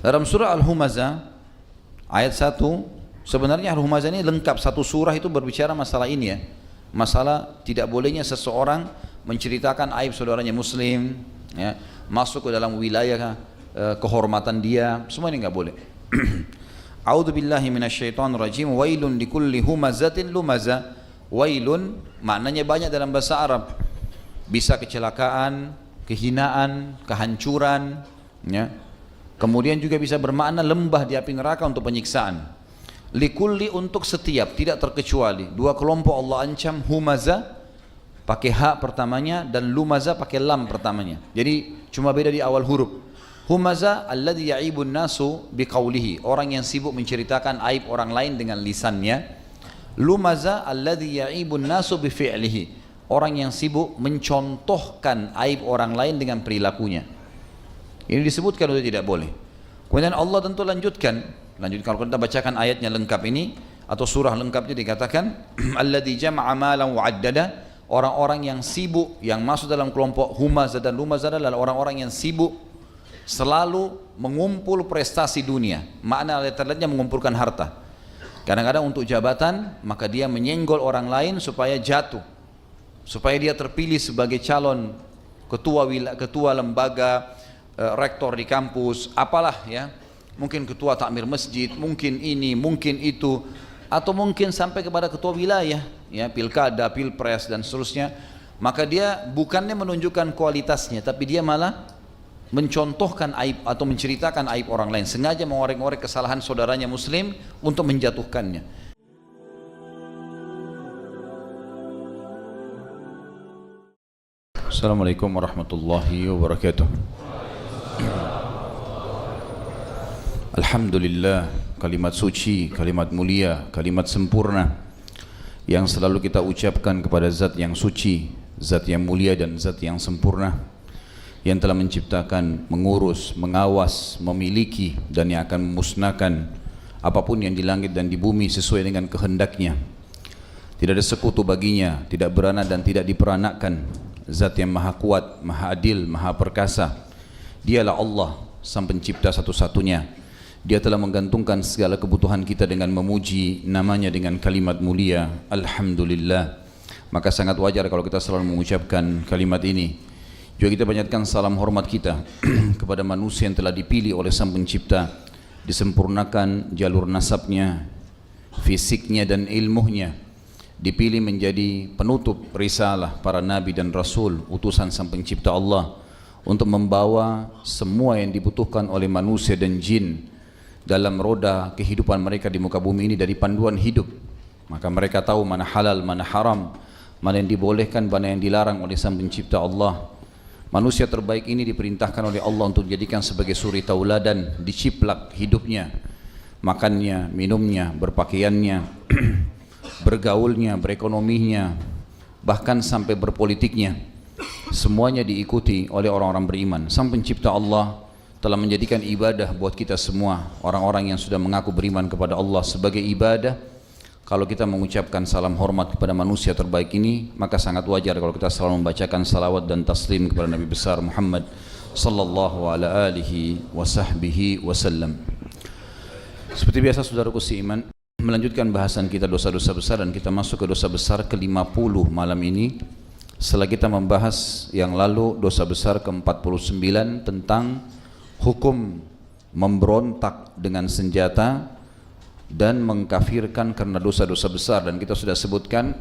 Dalam surah Al-Humazah ayat 1, sebenarnya Al-Humazah ini lengkap, satu surah itu berbicara masalah ini ya. Masalah tidak bolehnya seseorang menceritakan aib saudaranya muslim ya, masuk ke dalam wilayah kehormatan dia, semua ini nggak boleh. A'udzu billahi minasyaitonir rajim. Wailun likulli humazatin lumazah. Wailun maknanya banyak dalam bahasa Arab. Bisa kecelakaan, kehinaan, kehancuran ya. Kemudian juga bisa bermakna lembah di api neraka untuk penyiksaan. Likulli untuk setiap, tidak terkecuali. Dua kelompok Allah ancam, humaza pakai hak pertamanya dan lumaza pakai lam pertamanya. Jadi cuma beda di awal huruf. Humaza alladhi ya'ibun nasu biqaulihi, orang yang sibuk menceritakan aib orang lain dengan lisannya. Lumaza alladhi ya'ibun nasu bifi'lihi, orang yang sibuk mencontohkan aib orang lain dengan perilakunya. Ini disebutkan sudah tidak boleh. Kemudian Allah tentu lanjutkan kalau kita bacakan ayatnya lengkap ini atau surah lengkapnya dikatakan alladzi jama'a malan wa 'addada, orang-orang yang sibuk yang masuk dalam kelompok humazah dan lumazah adalah orang-orang yang sibuk selalu mengumpul prestasi dunia. Makna ayat lainnya mengumpulkan harta. Kadang-kadang untuk jabatan, maka dia menyenggol orang lain supaya jatuh, supaya dia terpilih sebagai calon ketua lembaga, rektor di kampus, apalah ya, mungkin ketua takmir masjid, mungkin ini, mungkin itu, atau mungkin sampai kepada ketua wilayah, ya, pilkada, pilpres dan seterusnya. Maka dia bukannya menunjukkan kualitasnya, tapi dia malah mencontohkan aib atau menceritakan aib orang lain, sengaja mengorek-ngorek kesalahan saudaranya muslim untuk menjatuhkannya. Assalamualaikum warahmatullahi wabarakatuh. Alhamdulillah, kalimat suci, kalimat mulia, kalimat sempurna yang selalu kita ucapkan kepada zat yang suci, zat yang mulia dan zat yang sempurna, yang telah menciptakan, mengurus, mengawas, memiliki dan yang akan memusnahkan apapun yang di langit dan di bumi sesuai dengan kehendaknya. Tidak ada sekutu baginya, tidak beranak dan tidak diperanakkan. Zat yang maha kuat, maha adil, maha perkasa. Dialah Allah, sang pencipta satu-satunya. Dia telah menggantungkan segala kebutuhan kita dengan memuji namanya dengan kalimat mulia Alhamdulillah. Maka sangat wajar kalau kita selalu mengucapkan kalimat ini. Juga kita banyakkan salam hormat kita kepada manusia yang telah dipilih oleh sang pencipta, disempurnakan jalur nasabnya, fisiknya dan ilmunya, dipilih menjadi penutup risalah para nabi dan rasul, utusan sang pencipta Allah untuk membawa semua yang dibutuhkan oleh manusia dan jin dalam roda kehidupan mereka di muka bumi ini dari panduan hidup. Maka mereka tahu mana halal, mana haram, mana yang dibolehkan, mana yang dilarang oleh sang pencipta Allah. Manusia terbaik ini diperintahkan oleh Allah untuk dijadikan sebagai suri tauladan, diciplak hidupnya, makannya, minumnya, berpakaiannya, bergaulnya, berekonominya, bahkan sampai berpolitiknya. Semuanya diikuti oleh orang-orang beriman. Sang pencipta Allah telah menjadikan ibadah buat kita semua, orang-orang yang sudah mengaku beriman kepada Allah, sebagai ibadah. Kalau kita mengucapkan salam hormat kepada manusia terbaik ini, maka sangat wajar kalau kita selalu membacakan salawat dan taslim kepada Nabi besar Muhammad sallallahu alaihi wasallam. Seperti biasa saudaraku seiman, melanjutkan bahasan kita dosa-dosa besar, dan kita masuk ke dosa besar ke-50 malam ini. Setelah kita membahas yang lalu dosa besar ke-49 tentang hukum memberontak dengan senjata dan mengkafirkan karena dosa-dosa besar, dan kita sudah sebutkan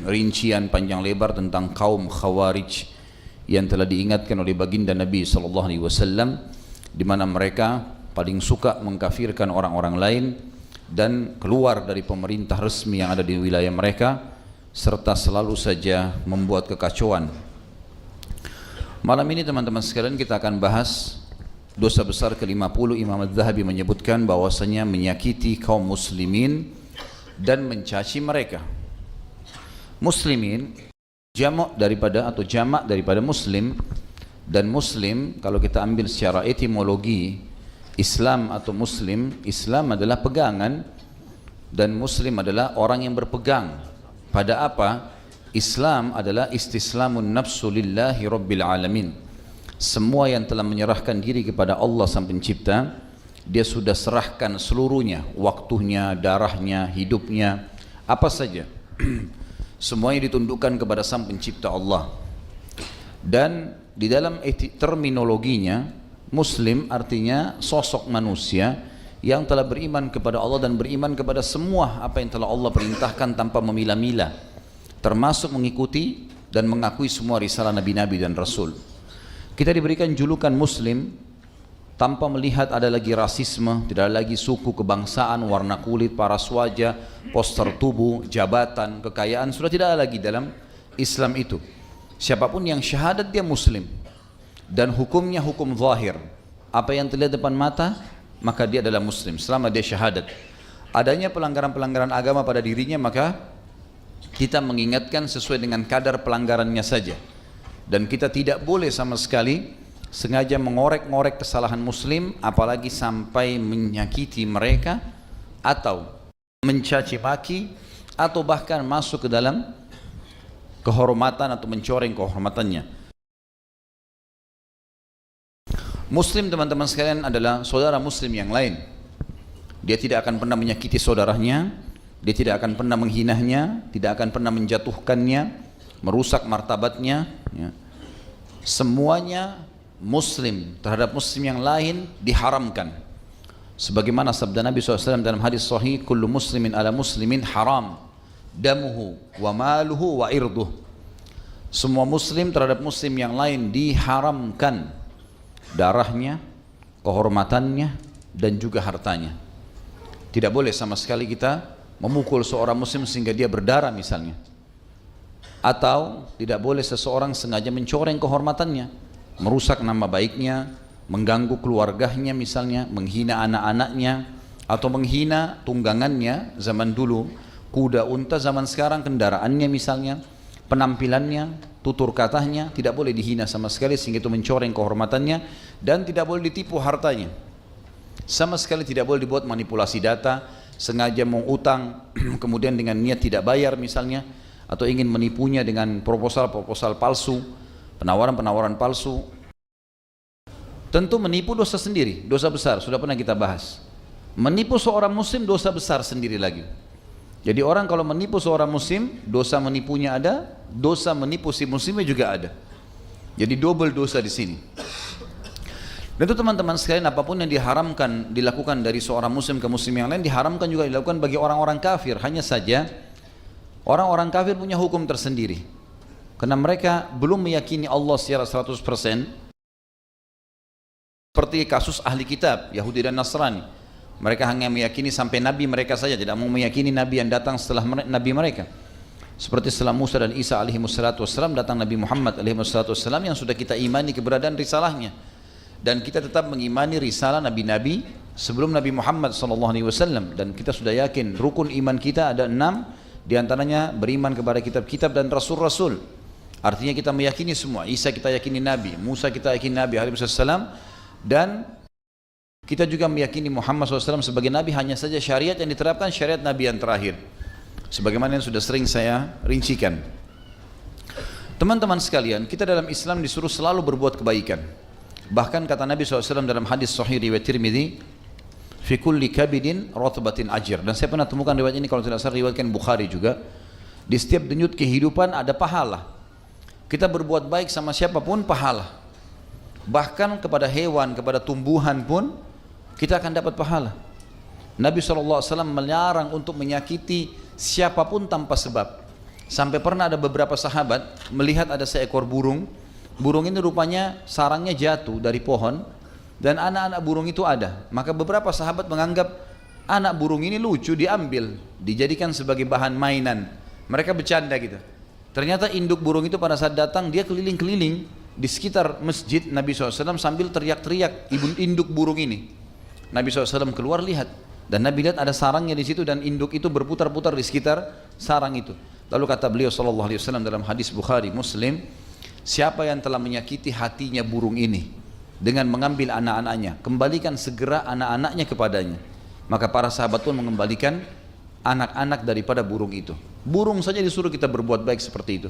rincian panjang lebar tentang kaum Khawarij yang telah diingatkan oleh baginda Nabi SAW, di mana mereka paling suka mengkafirkan orang-orang lain dan keluar dari pemerintah resmi yang ada di wilayah mereka, serta selalu saja membuat kekacauan. Malam ini teman-teman sekalian kita akan bahas dosa besar ke-50. Imam Az-Zahabi menyebutkan bahwasanya menyakiti kaum muslimin dan mencaci mereka. Muslimin jamak daripada muslim, dan muslim kalau kita ambil secara etimologi Islam atau muslim, Islam adalah pegangan dan muslim adalah orang yang berpegang pada apa? Islam adalah istislamun nafsu lillahi rabbil alamin. Semua yang telah menyerahkan diri kepada Allah sang pencipta, dia sudah serahkan seluruhnya, waktunya, darahnya, hidupnya, apa saja. Semuanya ditundukkan kepada Sang Pencipta Allah. Dan di dalam terminologinya, Muslim artinya sosok manusia yang telah beriman kepada Allah dan beriman kepada semua apa yang telah Allah perintahkan tanpa memilah-milah, termasuk mengikuti dan mengakui semua risalah Nabi-Nabi dan Rasul. Kita diberikan julukan Muslim tanpa melihat ada lagi rasisme, tidak ada lagi suku, kebangsaan, warna kulit, paras wajah, poster tubuh, jabatan, kekayaan, sudah tidak ada lagi dalam Islam itu. Siapapun yang syahadat dia Muslim, dan hukumnya hukum zahir. Apa yang terlihat depan mata, maka dia adalah Muslim selama dia syahadat. Adanya pelanggaran-pelanggaran agama pada dirinya, maka kita mengingatkan sesuai dengan kadar pelanggarannya saja. Dan kita tidak boleh sama sekali sengaja mengorek-ngorek kesalahan Muslim, apalagi sampai menyakiti mereka atau mencaci maki atau bahkan masuk ke dalam kehormatan atau mencoreng kehormatannya. Muslim, teman-teman sekalian, adalah saudara Muslim yang lain. Dia tidak akan pernah menyakiti saudaranya, dia tidak akan pernah menghinanya, tidak akan pernah menjatuhkannya, merusak martabatnya, ya. Semuanya Muslim terhadap Muslim yang lain diharamkan. Sebagaimana sabda Nabi SAW dalam hadis sahih, kullu muslimin ala muslimin haram damuhu wa maluhu wa irduh. Semua Muslim terhadap Muslim yang lain diharamkan darahnya, kehormatannya, dan juga hartanya. Tidak boleh sama sekali kita memukul seorang Muslim sehingga dia berdarah misalnya. Atau tidak boleh seseorang sengaja mencoreng kehormatannya, merusak nama baiknya, mengganggu keluarganya misalnya, menghina anak-anaknya, atau menghina tunggangannya zaman dulu, kuda unta, zaman sekarang kendaraannya misalnya, penampilannya, tutur katanya, tidak boleh dihina sama sekali sehingga itu mencoreng kehormatannya, dan tidak boleh ditipu hartanya. Sama sekali tidak boleh dibuat manipulasi data, sengaja mau utang kemudian dengan niat tidak bayar misalnya, atau ingin menipunya dengan proposal-proposal palsu, penawaran-penawaran palsu. Tentu menipu dosa sendiri, dosa besar, sudah pernah kita bahas. Menipu seorang Muslim dosa besar sendiri lagi. Jadi orang kalau menipu seorang Muslim, dosa menipunya ada, dosa menipu si Muslimnya juga ada. Jadi double dosa di sini. Dan itu teman-teman sekalian, apapun yang diharamkan dilakukan dari seorang Muslim ke Muslim yang lain, diharamkan juga dilakukan bagi orang-orang kafir. Hanya saja orang-orang kafir punya hukum tersendiri, karena mereka belum meyakini Allah secara 100%, seperti kasus ahli kitab Yahudi dan Nasrani. Mereka hanya meyakini sampai Nabi mereka saja, tidak mau meyakini Nabi yang datang setelah Nabi mereka. Seperti setelah Musa dan Isa alaihimussalatu datang Nabi Muhammad alaihimussalatu yang sudah kita imani keberadaan risalahnya. Dan kita tetap mengimani risalah Nabi-Nabi sebelum Nabi Muhammad SAW. Dan kita sudah yakin rukun iman kita ada 6, diantaranya beriman kepada kitab-kitab dan rasul-rasul. Artinya kita meyakini semua. Isa kita yakini Nabi, Musa kita yakini Nabi alaihissalam, dan kita juga meyakini Muhammad SAW sebagai Nabi. Hanya saja syariat yang diterapkan syariat Nabi yang terakhir, sebagaimana yang sudah sering saya rincikan. Teman-teman sekalian, kita dalam Islam disuruh selalu berbuat kebaikan. Bahkan kata Nabi SAW dalam hadis sahih riwayat Tirmidzi, fi kulli kabidin ratbatin ajr. Dan saya pernah temukan riwayat ini, kalau tidak salah riwayatkan Bukhari juga. Di setiap denyut kehidupan ada pahala. Kita berbuat baik sama siapapun pahala. Bahkan kepada hewan, kepada tumbuhan pun kita akan dapat pahala. Nabi SAW melarang untuk menyakiti siapapun tanpa sebab. Sampai pernah ada beberapa sahabat melihat ada seekor burung. Burung ini rupanya sarangnya jatuh dari pohon dan anak-anak burung itu ada. Maka beberapa sahabat menganggap anak burung ini lucu, diambil, dijadikan sebagai bahan mainan. Mereka bercanda gitu. Ternyata induk burung itu pada saat datang dia keliling-keliling di sekitar masjid Nabi SAW sambil teriak-teriak induk burung ini. Nabi SAW keluar lihat, dan Nabi lihat ada sarangnya di situ dan induk itu berputar-putar di sekitar sarang itu. Lalu kata beliau SAW dalam hadis Bukhari Muslim, siapa yang telah menyakiti hatinya burung ini dengan mengambil anak-anaknya, kembalikan segera anak-anaknya kepadanya. Maka para sahabat pun mengembalikan anak-anak daripada burung itu. Burung saja disuruh kita berbuat baik seperti itu.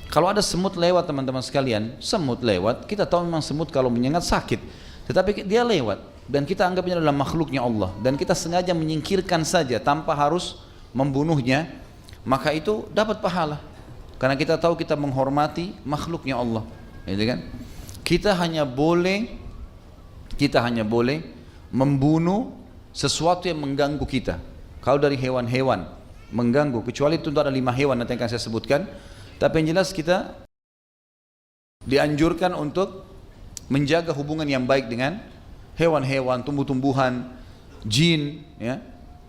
Kalau ada semut lewat, teman-teman sekalian, semut lewat, kita tahu memang semut kalau menyengat sakit, tetapi dia lewat, dan kita anggapnya adalah makhluknya Allah dan kita sengaja menyingkirkan saja tanpa harus membunuhnya, maka itu dapat pahala. Karena kita tahu kita menghormati makhluknya Allah, gitu kan? Kita hanya boleh membunuh sesuatu yang mengganggu kita. Kalau dari hewan-hewan mengganggu, kecuali itu ada 5 hewan nanti akan saya sebutkan. Tapi yang jelas kita dianjurkan untuk menjaga hubungan yang baik dengan hewan-hewan, tumbuh-tumbuhan, jin, ya,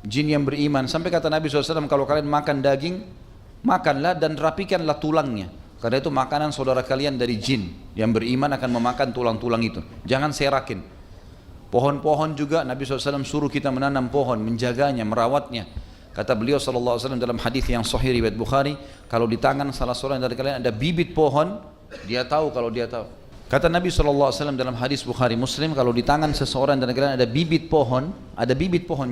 jin yang beriman. Sampai kata Nabi SAW, kalau kalian makan daging, makanlah dan rapikanlah tulangnya. Karena itu makanan saudara kalian dari jin yang beriman akan memakan tulang-tulang itu. Jangan serakin. Pohon-pohon juga Nabi SAW suruh kita menanam pohon, menjaganya, merawatnya. Kata beliau SAW dalam hadis yang sahih riwayat Bukhari, kalau di tangan salah seorang dari kalian ada bibit pohon, dia tahu kalau dia tahu. Kata Nabi SAW dalam hadis Bukhari Muslim, kalau di tangan seseorang dari kalian ada bibit pohon,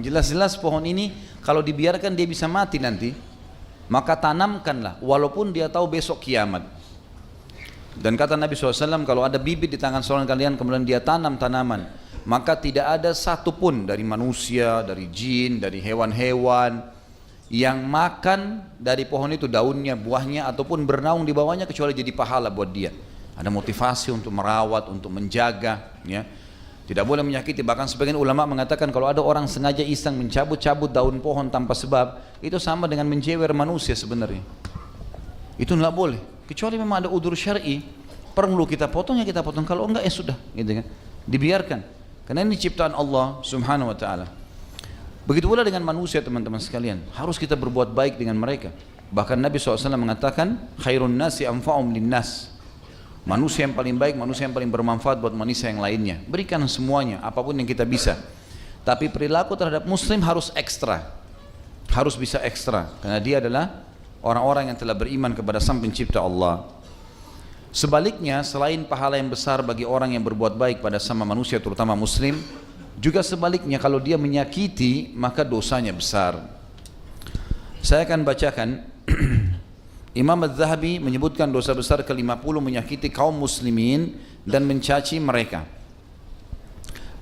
jelas-jelas pohon ini kalau dibiarkan dia bisa mati nanti, maka tanamkanlah walaupun dia tahu besok kiamat. Dan kata Nabi SAW, kalau ada bibit di tangan seorang kalian kemudian dia tanam tanaman, maka tidak ada satupun dari manusia, dari jin, dari hewan-hewan yang makan dari pohon itu, daunnya, buahnya, ataupun bernaung di bawahnya, kecuali jadi pahala buat dia. Ada motivasi untuk merawat, untuk menjaga, ya. Tidak boleh menyakiti. Bahkan sebagian ulama mengatakan kalau ada orang sengaja iseng mencabut-cabut daun pohon tanpa sebab, itu sama dengan menjewer manusia sebenarnya. Itu nggak boleh. Kecuali memang ada udzur syar'i, perlu kita potong ya kita potong. Kalau enggak ya sudah, gitu kan. Dibiarkan. Karena ini ciptaan Allah Subhanahu wa taala. Begitu pula dengan manusia, teman-teman sekalian. Harus kita berbuat baik dengan mereka. Bahkan Nabi SAW mengatakan, khairun nasi anfa'um linnas. Manusia yang paling baik, manusia yang paling bermanfaat buat manusia yang lainnya. Berikan semuanya, apapun yang kita bisa. Tapi perilaku terhadap muslim harus ekstra. Harus bisa ekstra. Karena dia adalah orang-orang yang telah beriman kepada Sang Pencipta Allah. Sebaliknya, selain pahala yang besar bagi orang yang berbuat baik pada sama manusia, terutama muslim, juga sebaliknya kalau dia menyakiti, maka dosanya besar. Saya akan bacakan. Imam Az-Zahabi menyebutkan dosa besar ke-50 menyakiti kaum muslimin dan mencaci mereka.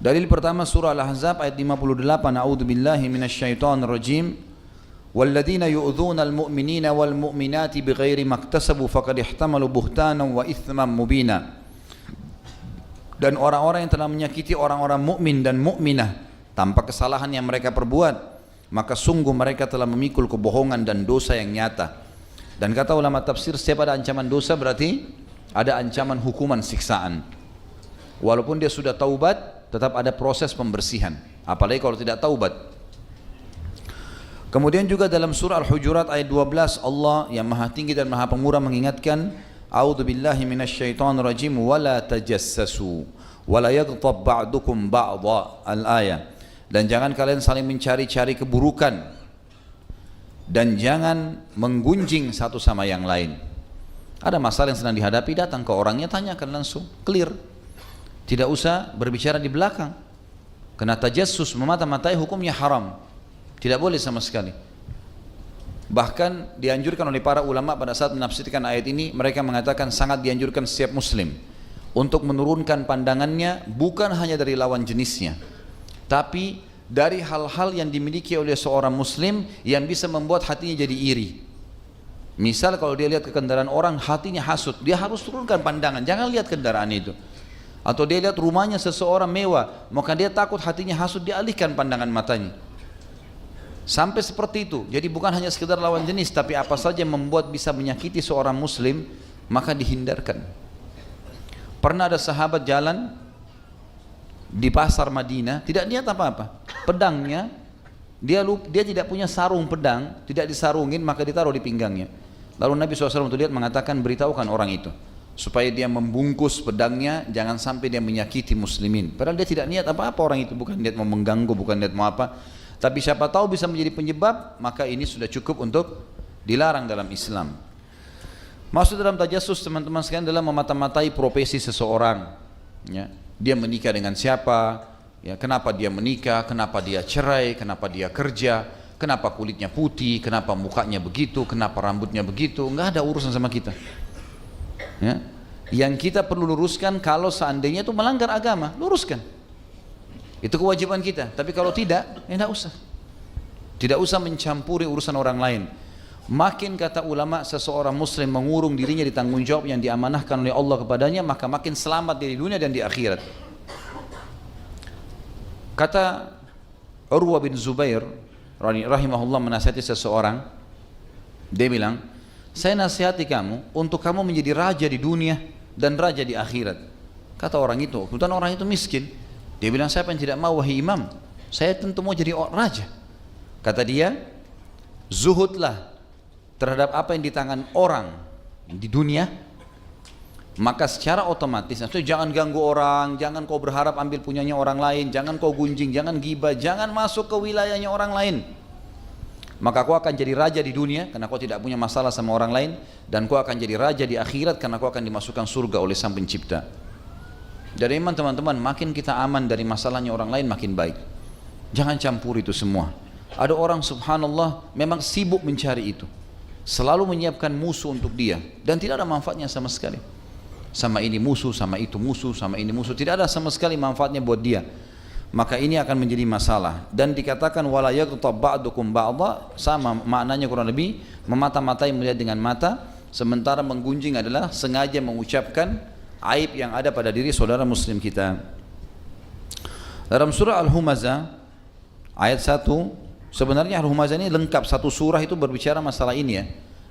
Dalil pertama surah Al-Ahzab ayat 58, A'udzubillahi minasyaitonir rajim. Walladzina yu'dzuna al-mu'minina wal mu'minati bighairi maktasabu faqad ihtamalu buhtanan wa itsman mubina. Dan orang-orang yang telah menyakiti orang-orang mukmin dan mukminah tanpa kesalahan yang mereka perbuat, maka sungguh mereka telah memikul kebohongan dan dosa yang nyata. Dan kata ulama tafsir, setiap ada ancaman dosa berarti ada ancaman hukuman siksaan. Walaupun dia sudah taubat, tetap ada proses pembersihan. Apalagi kalau tidak taubat. Kemudian juga dalam surah Al-Hujurat ayat 12, Allah yang maha tinggi dan maha pemurah mengingatkan, A'udzubillahi minasyaitonir rajim wa la tajassasu wa la yaghtab ba'dukum ba'dha al-ayah. Dan jangan kalian saling mencari-cari keburukan dan jangan menggunjing satu sama yang lain. Ada masalah yang sedang dihadapi, datang ke orangnya, tanyakan langsung, clear. Tidak usah berbicara di belakang. Karena tajassus, memata-matai, hukumnya haram. Tidak boleh sama sekali. Bahkan dianjurkan oleh para ulama pada saat menafsirkan ayat ini, mereka mengatakan sangat dianjurkan setiap muslim untuk menurunkan pandangannya bukan hanya dari lawan jenisnya, tapi dari hal-hal yang dimiliki oleh seorang muslim yang bisa membuat hatinya jadi iri. Misal kalau dia lihat ke kendaraan orang, hatinya hasut, dia harus turunkan pandangan, jangan lihat kendaraan itu. Atau dia lihat rumahnya seseorang mewah, maka dia takut hatinya hasut, dia alihkan pandangan matanya. Sampai seperti itu. Jadi bukan hanya sekedar lawan jenis, tapi apa saja yang membuat bisa menyakiti seorang muslim, maka dihindarkan. Pernah ada sahabat jalan di pasar Madinah, tidak niat apa-apa. Pedangnya, dia tidak punya sarung pedang, tidak disarungin, maka ditaruh di pinggangnya. Lalu Nabi SAW lihat mengatakan, beritahukan orang itu supaya dia membungkus pedangnya, jangan sampai dia menyakiti muslimin. Padahal dia tidak niat apa-apa orang itu, bukan niat mau mengganggu, bukan niat mau apa. Tapi siapa tahu bisa menjadi penyebab, maka ini sudah cukup untuk dilarang dalam Islam. Maksud dalam tajassus, teman-teman sekalian, adalah memata-matai profesi seseorang, ya. Dia menikah dengan siapa, ya, kenapa dia menikah, kenapa dia cerai, kenapa dia kerja, kenapa kulitnya putih, kenapa mukanya begitu, kenapa rambutnya begitu. Enggak ada urusan sama kita, ya. Yang kita perlu luruskan, kalau seandainya itu melanggar agama, luruskan. Itu kewajiban kita. Tapi kalau tidak, ya tidak usah. Tidak usah mencampuri urusan orang lain. Makin kata ulama seseorang muslim mengurung dirinya di tanggung jawab yang diamanahkan oleh Allah kepadanya, maka makin selamat di dunia dan di akhirat. Kata Urwa bin Zubair rahimahullah menasihati seseorang, dia bilang, saya nasihati kamu untuk kamu menjadi raja di dunia dan raja di akhirat. Kata orang itu, kebetulan orang itu miskin. Dia bilang, siapa yang tidak mau wahai imam? Saya tentu mau jadi raja. Kata dia, zuhudlah terhadap apa yang di tangan orang di dunia, maka secara otomatis, maksudnya jangan ganggu orang, jangan kau berharap ambil punyanya orang lain, jangan kau gunjing, jangan gibah, jangan masuk ke wilayahnya orang lain. Maka kau akan jadi raja di dunia karena kau tidak punya masalah sama orang lain, dan kau akan jadi raja di akhirat karena kau akan dimasukkan surga oleh Sang Pencipta. Dari iman teman-teman, makin kita aman dari masalahnya orang lain makin baik. Jangan campur itu semua. Ada orang subhanallah memang sibuk mencari itu, selalu menyiapkan musuh untuk dia dan tidak ada manfaatnya sama sekali. Sama ini musuh, sama itu musuh, sama ini musuh, tidak ada sama sekali manfaatnya buat dia. Maka ini akan menjadi masalah. Dan dikatakan wala yaghtab ba'dukum ba'dha, sama maknanya kurang lebih memata-matai melihat dengan mata, sementara menggunjing adalah sengaja mengucapkan aib yang ada pada diri saudara muslim kita. Dalam surah Al-Humazah ayat 1, sebenarnya Al-Humazah ini lengkap, satu surah itu berbicara masalah ini ya.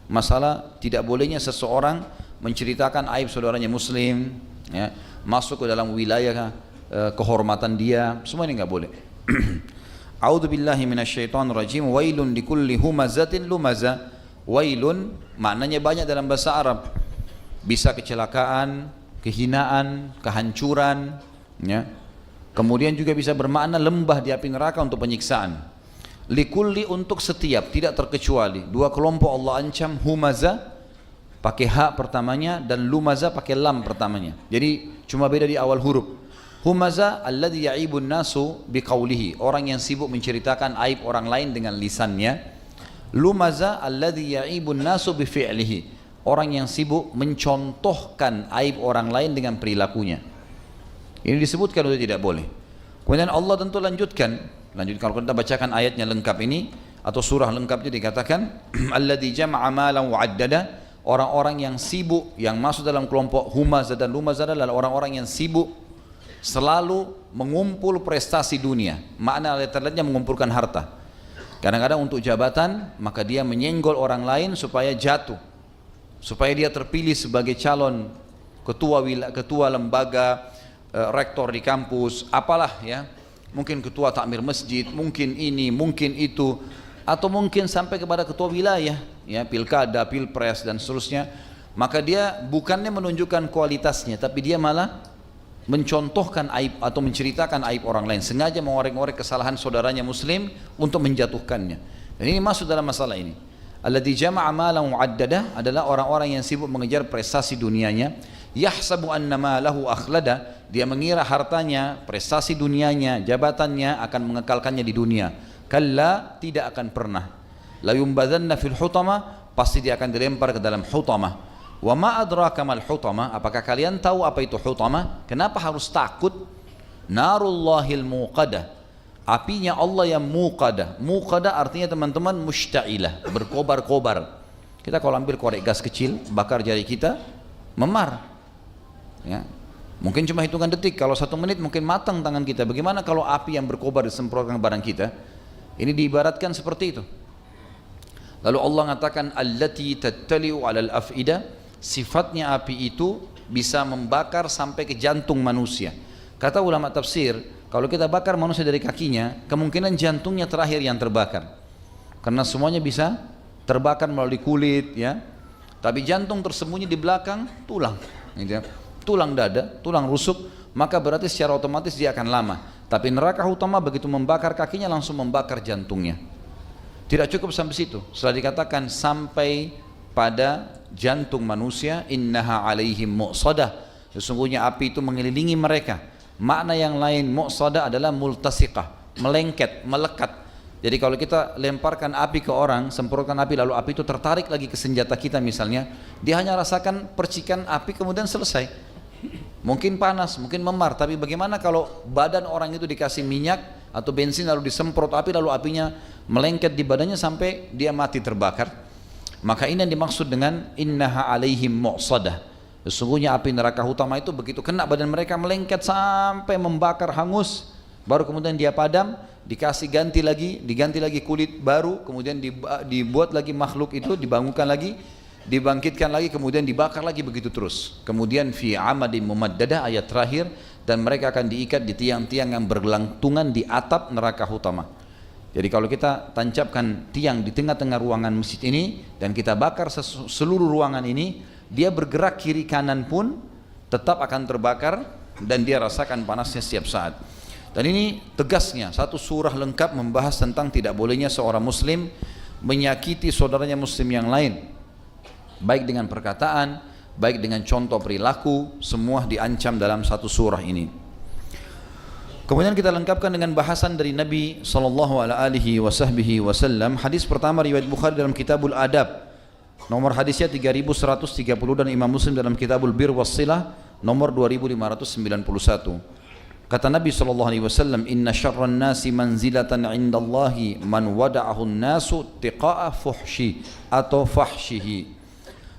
Masalah tidak bolehnya seseorang menceritakan aib saudaranya muslim ya, masuk ke dalam wilayah kehormatan dia, semua ini enggak boleh. A'udzubillahi minasyaitonir rajim. Wailun likulli humazatin lumazah. Wailun maknanya banyak dalam bahasa Arab. Bisa kecelakaan, kehinaan, kehancuran ya. Kemudian juga bisa bermakna lembah di api neraka untuk penyiksaan. Likulli untuk setiap, tidak terkecuali. Dua kelompok Allah ancam, humaza pakai hak pertamanya dan lumaza pakai lam pertamanya. Jadi cuma beda di awal huruf. Humaza alladhi ya'ibun nasu biqaulihi, orang yang sibuk menceritakan aib orang lain dengan lisannya. Lumaza alladhi ya'ibun nasu bifi'lihi, orang yang sibuk mencontohkan aib orang lain dengan perilakunya. Ini disebutkan sudah tidak boleh. Kemudian Allah tentu lanjutkan kalau kita bacakan ayatnya lengkap ini atau surah lengkapnya dikatakan alladzi jama'a malan wa 'addada, orang-orang yang sibuk yang masuk dalam kelompok humazah dan lumazah adalah orang-orang yang sibuk selalu mengumpul prestasi dunia. Makna ayat-ayatnya mengumpulkan harta. Kadang-kadang untuk jabatan, maka dia menyenggol orang lain supaya jatuh, supaya dia terpilih sebagai calon ketua lembaga, rektor di kampus, apalah ya. Mungkin ketua takmir masjid, mungkin ini, mungkin itu, atau mungkin sampai kepada ketua wilayah, ya, pilkada, pilpres dan seterusnya. Maka dia bukannya menunjukkan kualitasnya, tapi dia malah mencontohkan aib atau menceritakan aib orang lain, sengaja mengorek-ngorek kesalahan saudaranya muslim untuk menjatuhkannya. Dan ini masuk dalam masalah ini. Alladzi jama'a malan mu'addada adalah orang-orang yang sibuk mengejar prestasi dunianya. Yahsabu anna malahu akhlada, dia mengira hartanya, prestasi dunianya, jabatannya akan mengekalkannya di dunia. Kalla, tidak akan pernah. La yumbadzanna fil hutama, pasti dia akan dilempar ke dalam hutamah. Wa ma adraka mal hutamah, apakah kalian tahu apa itu hutamah? Kenapa harus takut? Narullahil muqadah, apinya Allah yang muqadah. Muqadah artinya teman-teman mushta'ilah, berkobar-kobar. Kita kalau ambil korek gas kecil, bakar jari kita, memar ya. Mungkin cuma hitungan detik, kalau 1 menit mungkin matang tangan kita. Bagaimana kalau api yang berkobar disemprotkan ke badan kita? Ini diibaratkan seperti itu. Lalu Allah mengatakan allati tattali'u 'alal af'ida, sifatnya api itu bisa membakar sampai ke jantung manusia. Kata ulama tafsir, kalau kita bakar manusia dari kakinya, kemungkinan jantungnya terakhir yang terbakar, karena semuanya bisa terbakar melalui kulit ya. Tapi jantung tersembunyi di belakang tulang gitu ya. Tulang dada, tulang rusuk, maka berarti secara otomatis dia akan lama. Tapi neraka utama begitu membakar kakinya langsung membakar jantungnya. Tidak cukup sampai situ. Setelah dikatakan sampai pada jantung manusia, innaha alaihim mu'sadah, sesungguhnya api itu mengelilingi mereka. Makna yang lain mu'sadah adalah multasiqah, melengket, melekat. Jadi kalau kita lemparkan api ke orang, semprotkan api, lalu api itu tertarik lagi ke senjata kita misalnya, dia hanya rasakan percikan api kemudian selesai. Mungkin panas, mungkin memar, tapi bagaimana kalau badan orang itu dikasih minyak atau bensin lalu disemprot api lalu apinya melengket di badannya sampai dia mati terbakar. Maka ini yang dimaksud dengan innaha alaihim mu'sadah. Sesungguhnya api neraka utama itu begitu kena badan mereka melengket sampai membakar hangus, baru kemudian dia padam, dikasih diganti lagi kulit baru, kemudian dibuat lagi makhluk itu, dibangunkan lagi, dibangkitkan lagi, kemudian dibakar lagi, begitu terus. Kemudian fi amadin mumaddadah, ayat terakhir, dan mereka akan diikat di tiang-tiang yang bergelantungan di atap neraka utama. Jadi kalau kita tancapkan tiang di tengah-tengah ruangan masjid ini dan kita bakar seluruh ruangan ini, dia bergerak kiri kanan pun tetap akan terbakar dan dia rasakan panasnya setiap saat. Dan ini tegasnya satu surah lengkap membahas tentang tidak bolehnya seorang muslim menyakiti saudaranya muslim yang lain, baik dengan perkataan, baik dengan contoh perilaku, semua diancam dalam satu surah ini. Kemudian kita lengkapkan dengan bahasan dari Nabi SAW. Hadis pertama riwayat Bukhari dalam Kitabul Adab, nomor hadisnya 3130, dan Imam Muslim dalam Kitabul Bir Wassilah nomor 2591. Kata Nabi SAW, inna syarran nasi manzilatan indallahi man wada'ahun nasu tiqa'a fuhshi atau fahshihi.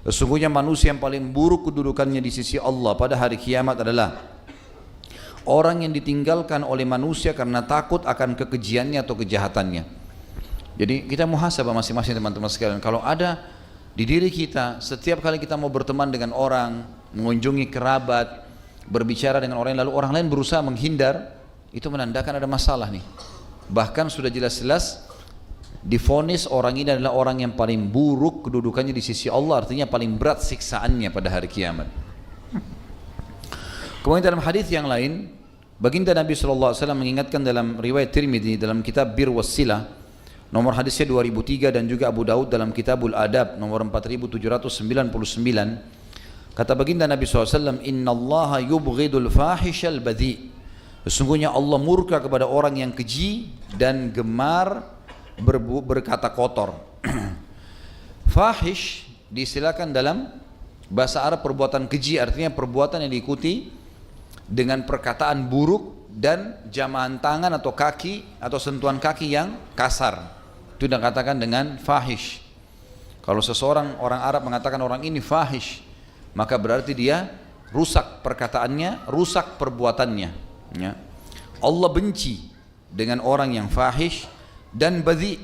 Sesungguhnya manusia yang paling buruk kedudukannya di sisi Allah pada hari kiamat adalah orang yang ditinggalkan oleh manusia karena takut akan kekejiannya atau kejahatannya. Jadi kita muhasabah masing-masing teman-teman sekalian. Kalau ada di diri kita, setiap kali kita mau berteman dengan orang, mengunjungi kerabat, berbicara dengan orang lalu orang lain berusaha menghindar, itu menandakan ada masalah nih. Bahkan sudah jelas-jelas divonis orang ini adalah orang yang paling buruk kedudukannya di sisi Allah, artinya paling berat siksaannya pada hari kiamat. Kemudian dalam hadis yang lain, baginda Nabi SAW mengingatkan dalam riwayat Tirmidzi dalam kitab Bir Wassilah nomor hadisnya 2003, dan juga Abu Daud dalam Kitabul Adab nomor 4799. Kata baginda Nabi SAW, innallaha yubghidul fahishal badhi. Sesungguhnya Allah murka kepada orang yang keji dan gemar berkata kotor. Fahish diistilahkan dalam bahasa Arab perbuatan keji, artinya perbuatan yang diikuti dengan perkataan buruk dan jamahan tangan atau kaki atau sentuhan kaki yang kasar. Itu dikatakan dengan fahish. Kalau seseorang, orang Arab mengatakan orang ini fahish, maka berarti dia rusak perkataannya, rusak perbuatannya, ya. Allah benci dengan orang yang fahish dan badhi.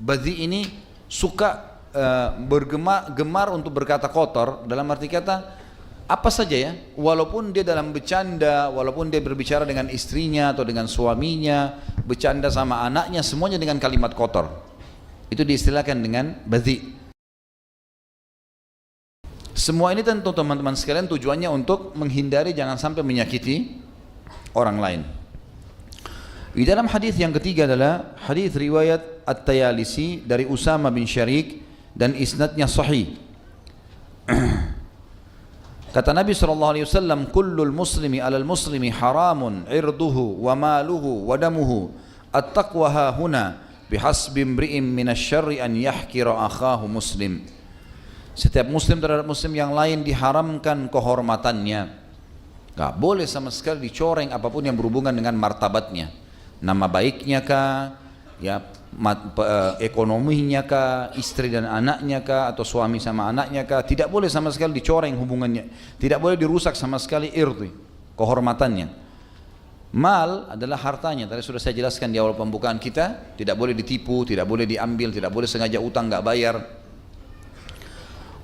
Badhi ini suka gemar untuk berkata kotor, dalam arti kata apa saja ya, walaupun dia dalam bercanda, walaupun dia berbicara dengan istrinya atau dengan suaminya, bercanda sama anaknya, semuanya dengan kalimat kotor. Itu diistilahkan dengan badhi. Semua ini tentu teman-teman sekalian tujuannya untuk menghindari jangan sampai menyakiti orang lain. Di dalam hadis yang ketiga adalah hadis riwayat At-Tayalisi dari Usama bin Syarik dan isnadnya sahih. Kata Nabi SAW, kullul muslimi alal muslimi haramun irduhu wa maluhu wa damuhu at-taqwa hahuna bihasbi imri'in minasyarri an yahkira akhahu muslim. Setiap muslim terhadap muslim yang lain diharamkan kehormatannya. Gak boleh sama sekali dicoreng apapun yang berhubungan dengan martabatnya, nama baiknya kah, ya, ekonominya kah, istri dan anaknya kah, atau suami sama anaknya kah, tidak boleh sama sekali dicoreng hubungannya, tidak boleh dirusak sama sekali irdi, kehormatannya. Mal adalah hartanya, tadi sudah saya jelaskan di awal pembukaan kita, tidak boleh ditipu, tidak boleh diambil, tidak boleh sengaja utang nggak bayar.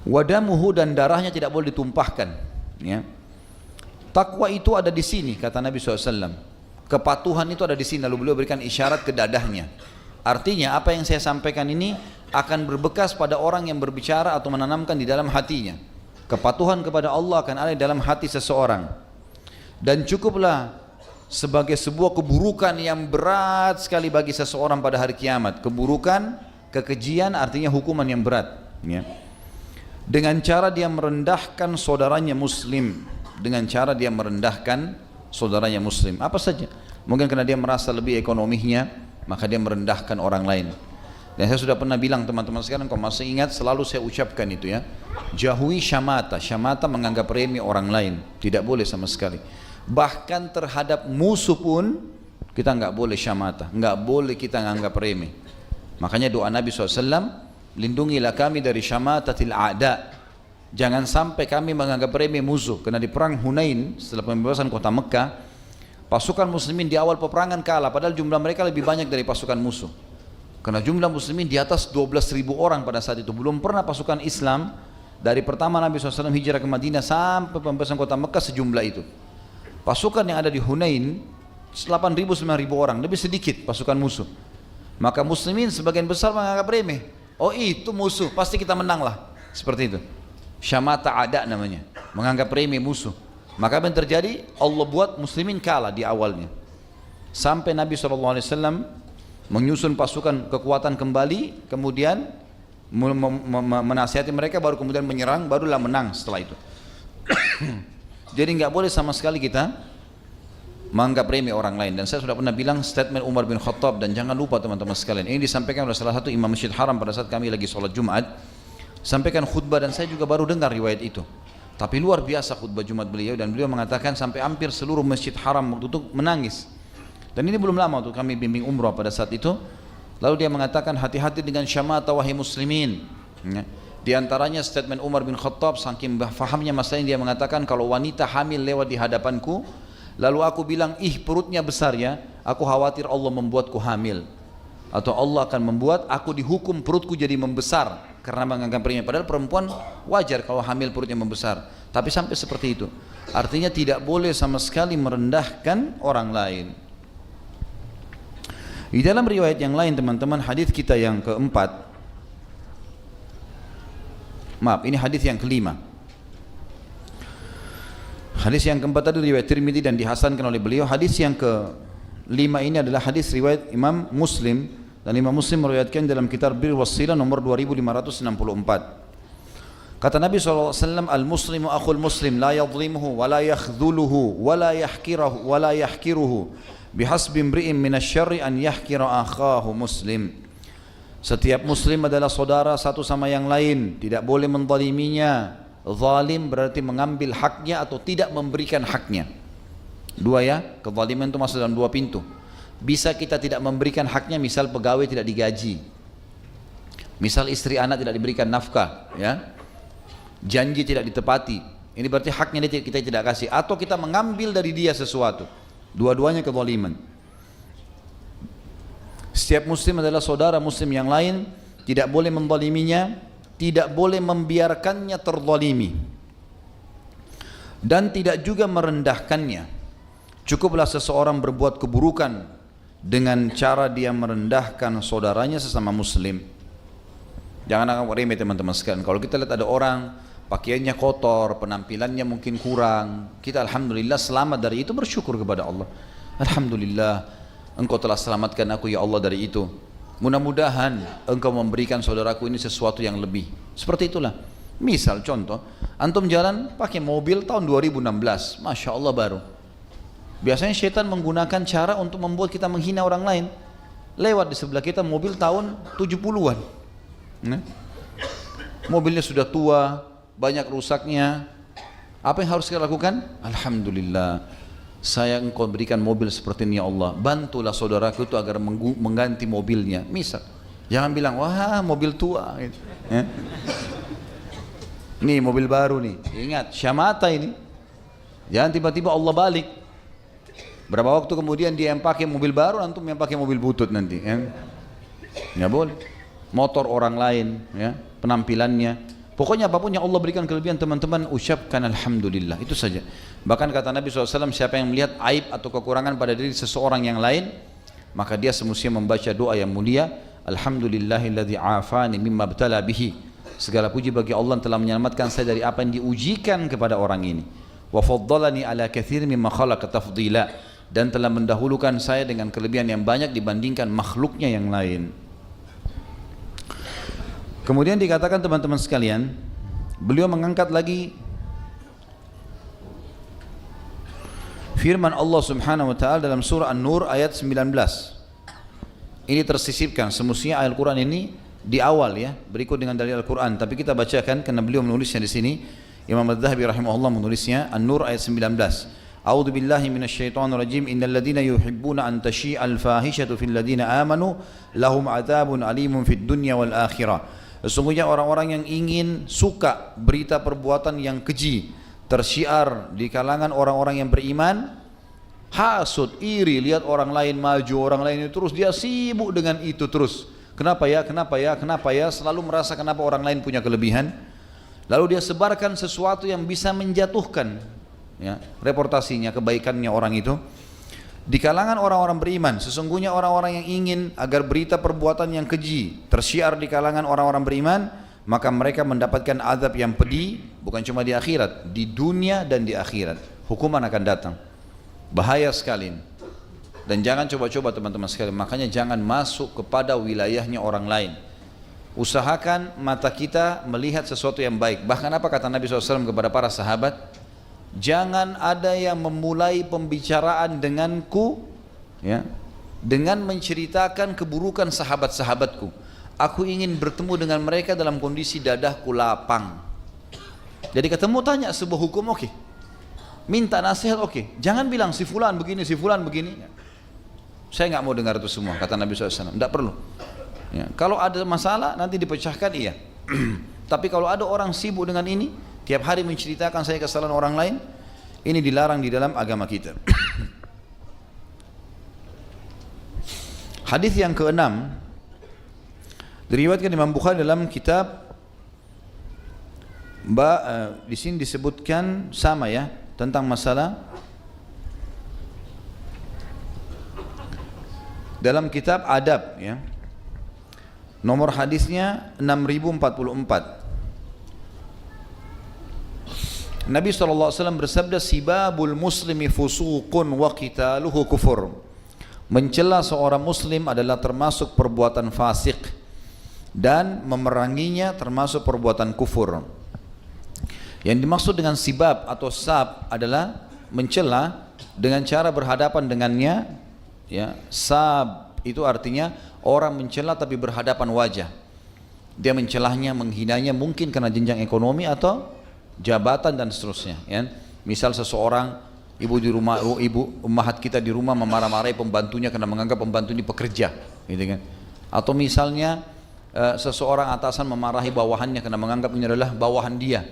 Wadamuhu, dan darahnya tidak boleh ditumpahkan, ya. Takwa itu ada di sini, kata Nabi SAW. Kepatuhan itu ada di sini, lalu beliau berikan isyarat ke dadahnya. Artinya apa yang saya sampaikan ini akan berbekas pada orang yang berbicara atau menanamkan di dalam hatinya. Kepatuhan kepada Allah akan ada di dalam hati seseorang. Dan cukuplah sebagai sebuah keburukan yang berat sekali bagi seseorang pada hari kiamat. Keburukan, kekejian artinya hukuman yang berat, ya. Dengan cara dia merendahkan saudaranya muslim. Dengan cara dia merendahkan saudaranya muslim. Apa saja. Mungkin karena dia merasa lebih ekonominya, maka dia merendahkan orang lain. Dan saya sudah pernah bilang teman-teman sekalian, kalau masih ingat selalu saya ucapkan itu ya. Jauhi syamata. Syamata menganggap remeh orang lain. Tidak boleh sama sekali. Bahkan terhadap musuh pun kita nggak boleh syamata. Nggak boleh kita menganggap remeh. Makanya doa Nabi SAW, lindungilah kami dari syamatatil a'da. Jangan sampai kami menganggap remeh musuh. Karena di perang Hunain setelah pembebasan kota Mekah, pasukan muslimin di awal peperangan kalah. Padahal jumlah mereka lebih banyak dari pasukan musuh. Karena jumlah muslimin di atas 12.000 orang pada saat itu. Belum pernah pasukan Islam dari pertama Nabi SAW hijrah ke Madinah sampai pembebasan kota Mekah sejumlah itu. Pasukan yang ada di Hunain 8.000-9.000 orang, lebih sedikit pasukan musuh. Maka muslimin sebagian besar menganggap remeh. Oh itu musuh, pasti kita menang lah. Seperti itu. Syamata ada namanya, menganggap remeh musuh. Maka apa yang terjadi? Allah buat muslimin kalah di awalnya. Sampai Nabi SAW menyusun pasukan kekuatan kembali, kemudian menasihati mereka, baru kemudian menyerang, barulah menang setelah itu. Jadi nggak boleh sama sekali kita menganggap remeh orang lain. Dan saya sudah pernah bilang statement Umar bin Khattab, dan jangan lupa teman-teman sekalian, ini disampaikan oleh salah satu imam Masjid Haram pada saat kami lagi sholat Jumat, sampaikan khutbah, dan saya juga baru dengar riwayat itu. Tapi luar biasa khutbah Jumat beliau, dan beliau mengatakan sampai hampir seluruh Masjid Haram waktu itu menangis. Dan ini belum lama untuk kami bimbing umrah pada saat itu. Lalu dia mengatakan, hati-hati dengan syamata wahai muslimin. Di antaranya statement Umar bin Khattab, saking fahamnya masalah ini, dia mengatakan kalau wanita hamil lewat di hadapanku, lalu aku bilang, ih perutnya besar ya, aku khawatir Allah membuatku hamil. Atau Allah akan membuat aku dihukum perutku jadi membesar karena menganggap remeh. Padahal perempuan wajar kalau hamil perutnya membesar. Tapi sampai seperti itu. Artinya tidak boleh sama sekali merendahkan orang lain. Di dalam riwayat yang lain teman-teman, hadis kita yang keempat, maaf ini hadis yang kelima. Hadis yang keempat tadi riwayat Tirmidzi dan dihasankan oleh beliau. Hadis yang kelima ini adalah hadis riwayat Imam Muslim, dan Imam Muslim meriwayatkan dalam kitab Bir Wassilah nomor 2564. Kata Nabi SAW, al-muslimu akhul muslim, la yadlimuhu, wa la yakhdhuluhu, wa la yahkiruhu, bihasbi imri'in minasyarri an yahkira akhahu muslim. Setiap muslim adalah saudara satu sama yang lain, tidak boleh menzaliminya. Zalim berarti mengambil haknya atau tidak memberikan haknya. Dua ya, kezaliman itu masuk dalam dua pintu. Bisa kita tidak memberikan haknya, misal pegawai tidak digaji, misal istri anak tidak diberikan nafkah, ya, janji tidak ditepati, ini berarti haknya kita tidak kasih. Atau kita mengambil dari dia sesuatu, dua-duanya kezaliman. Setiap muslim adalah saudara muslim yang lain, tidak boleh menzaliminya, tidak boleh membiarkannya terzalimi, dan tidak juga merendahkannya. Cukuplah seseorang berbuat keburukan dengan cara dia merendahkan saudaranya sesama muslim. Jangan anggap remeh teman-teman sekalian. Kalau kita lihat ada orang pakaiannya kotor, penampilannya mungkin kurang, kita alhamdulillah selamat dari itu, bersyukur kepada Allah. Alhamdulillah, engkau telah selamatkan aku ya Allah dari itu. Mudah-mudahan engkau memberikan saudaraku ini sesuatu yang lebih. Seperti itulah. Misal contoh, antum jalan pakai mobil tahun 2016, Masya Allah baru. Biasanya syaitan menggunakan cara untuk membuat kita menghina orang lain. Lewat di sebelah kita mobil tahun 70-an. Mobilnya sudah tua, banyak rusaknya. Apa yang harus kita lakukan? Alhamdulillah, saya engkau berikan mobil seperti ini ya Allah, bantulah saudaraku itu agar mengganti mobilnya. Misal, jangan bilang wah mobil tua gitu. Nih mobil baru nih, ingat syamata ini. Jangan tiba-tiba Allah balik. Berapa waktu kemudian dia yang pakai mobil baru, antum yang pakai mobil butut nanti, ya? Nggak boleh. Motor orang lain, ya, penampilannya. Pokoknya apapun yang Allah berikan kelebihan teman-teman, ucapkan alhamdulillah, itu saja. Bahkan kata Nabi SAW, siapa yang melihat aib atau kekurangan pada diri seseorang yang lain, maka dia semestinya membaca doa yang mulia, alhamdulillahilladzi afani mimma btala bihi. Segala puji bagi Allah yang telah menyelamatkan saya dari apa yang diujikan kepada orang ini. Wa faddalani ala katsir mimma khalaqa tafdila, dan telah mendahulukan saya dengan kelebihan yang banyak dibandingkan makhluknya yang lain. Kemudian dikatakan teman-teman sekalian, beliau mengangkat lagi firman Allah Subhanahu wa taala dalam surah An-Nur ayat 19. ini tersisipkan. Semestinya ayat Al-Quran ini di awal ya, berikut dengan dalil Al-Quran. Tapi kita bacakan karena beliau menulisnya di sini. Imam Adz-Dzahabi rahimahullah menulisnya An-Nur ayat 19. A'udzu billahi minasyaitonir rajim. Innal ladzina yuhibbuna an tashi'al fahishatu fil ladzina amanu lahum 'adzabun alimun fid dunya wal akhirah. Sesungguhnya orang-orang yang ingin suka berita perbuatan yang keji tersyiar di kalangan orang-orang yang beriman, hasud, iri, lihat orang lain maju, orang lain itu terus dia sibuk dengan itu terus. Kenapa ya, kenapa ya, kenapa ya, selalu merasa kenapa orang lain punya kelebihan. Lalu dia sebarkan sesuatu yang bisa menjatuhkan ya, reputasinya, kebaikannya orang itu di kalangan orang-orang beriman. Sesungguhnya orang-orang yang ingin agar berita perbuatan yang keji tersyiar di kalangan orang-orang beriman, maka mereka mendapatkan azab yang pedih, bukan cuma di akhirat, di dunia dan di akhirat. Hukuman akan datang. Bahaya sekali. Dan jangan coba-coba teman-teman sekalian. Makanya jangan masuk kepada wilayahnya orang lain. Usahakan mata kita melihat sesuatu yang baik. Bahkan apa kata Nabi SAW kepada para sahabat? Jangan ada yang memulai pembicaraan denganku ya, dengan menceritakan keburukan sahabat-sahabatku. Aku ingin bertemu dengan mereka dalam kondisi dadahku lapang. Jadi ketemu tanya sebuah hukum, oke. Minta nasihat, oke. Jangan bilang si fulan begini, si fulan begini. Saya nggak mau dengar itu semua, kata Nabi SAW. Tidak perlu. Ya, kalau ada masalah nanti dipecahkan, iya. Tapi kalau ada orang sibuk dengan ini, tiap hari menceritakan saya kesalahan orang lain, ini dilarang di dalam agama kita. Hadis yang keenam diriwayatkan Imam Bukhari dalam kitab di sini disebutkan sama ya tentang masalah dalam kitab adab ya. Nomor hadisnya 6044. Nabi SAW bersabda, sibabul muslimi fusuqun wa qitaluhu kufur. Mencela seorang muslim adalah termasuk perbuatan fasik dan memeranginya termasuk perbuatan kufur. Yang dimaksud dengan sibab atau sab adalah mencela dengan cara berhadapan dengannya ya. Sab itu artinya orang mencela tapi berhadapan wajah. Dia mencelahnya, menghinanya mungkin karena jenjang ekonomi atau jabatan dan seterusnya ya. Misal seseorang ibu di rumah, ibu ummahat kita di rumah memarah-marahi pembantunya karena menganggap pembantu ini pekerja gitu kan. Atau misalnya seseorang atasan memarahi bawahannya karena menganggap ini adalah bawahan dia.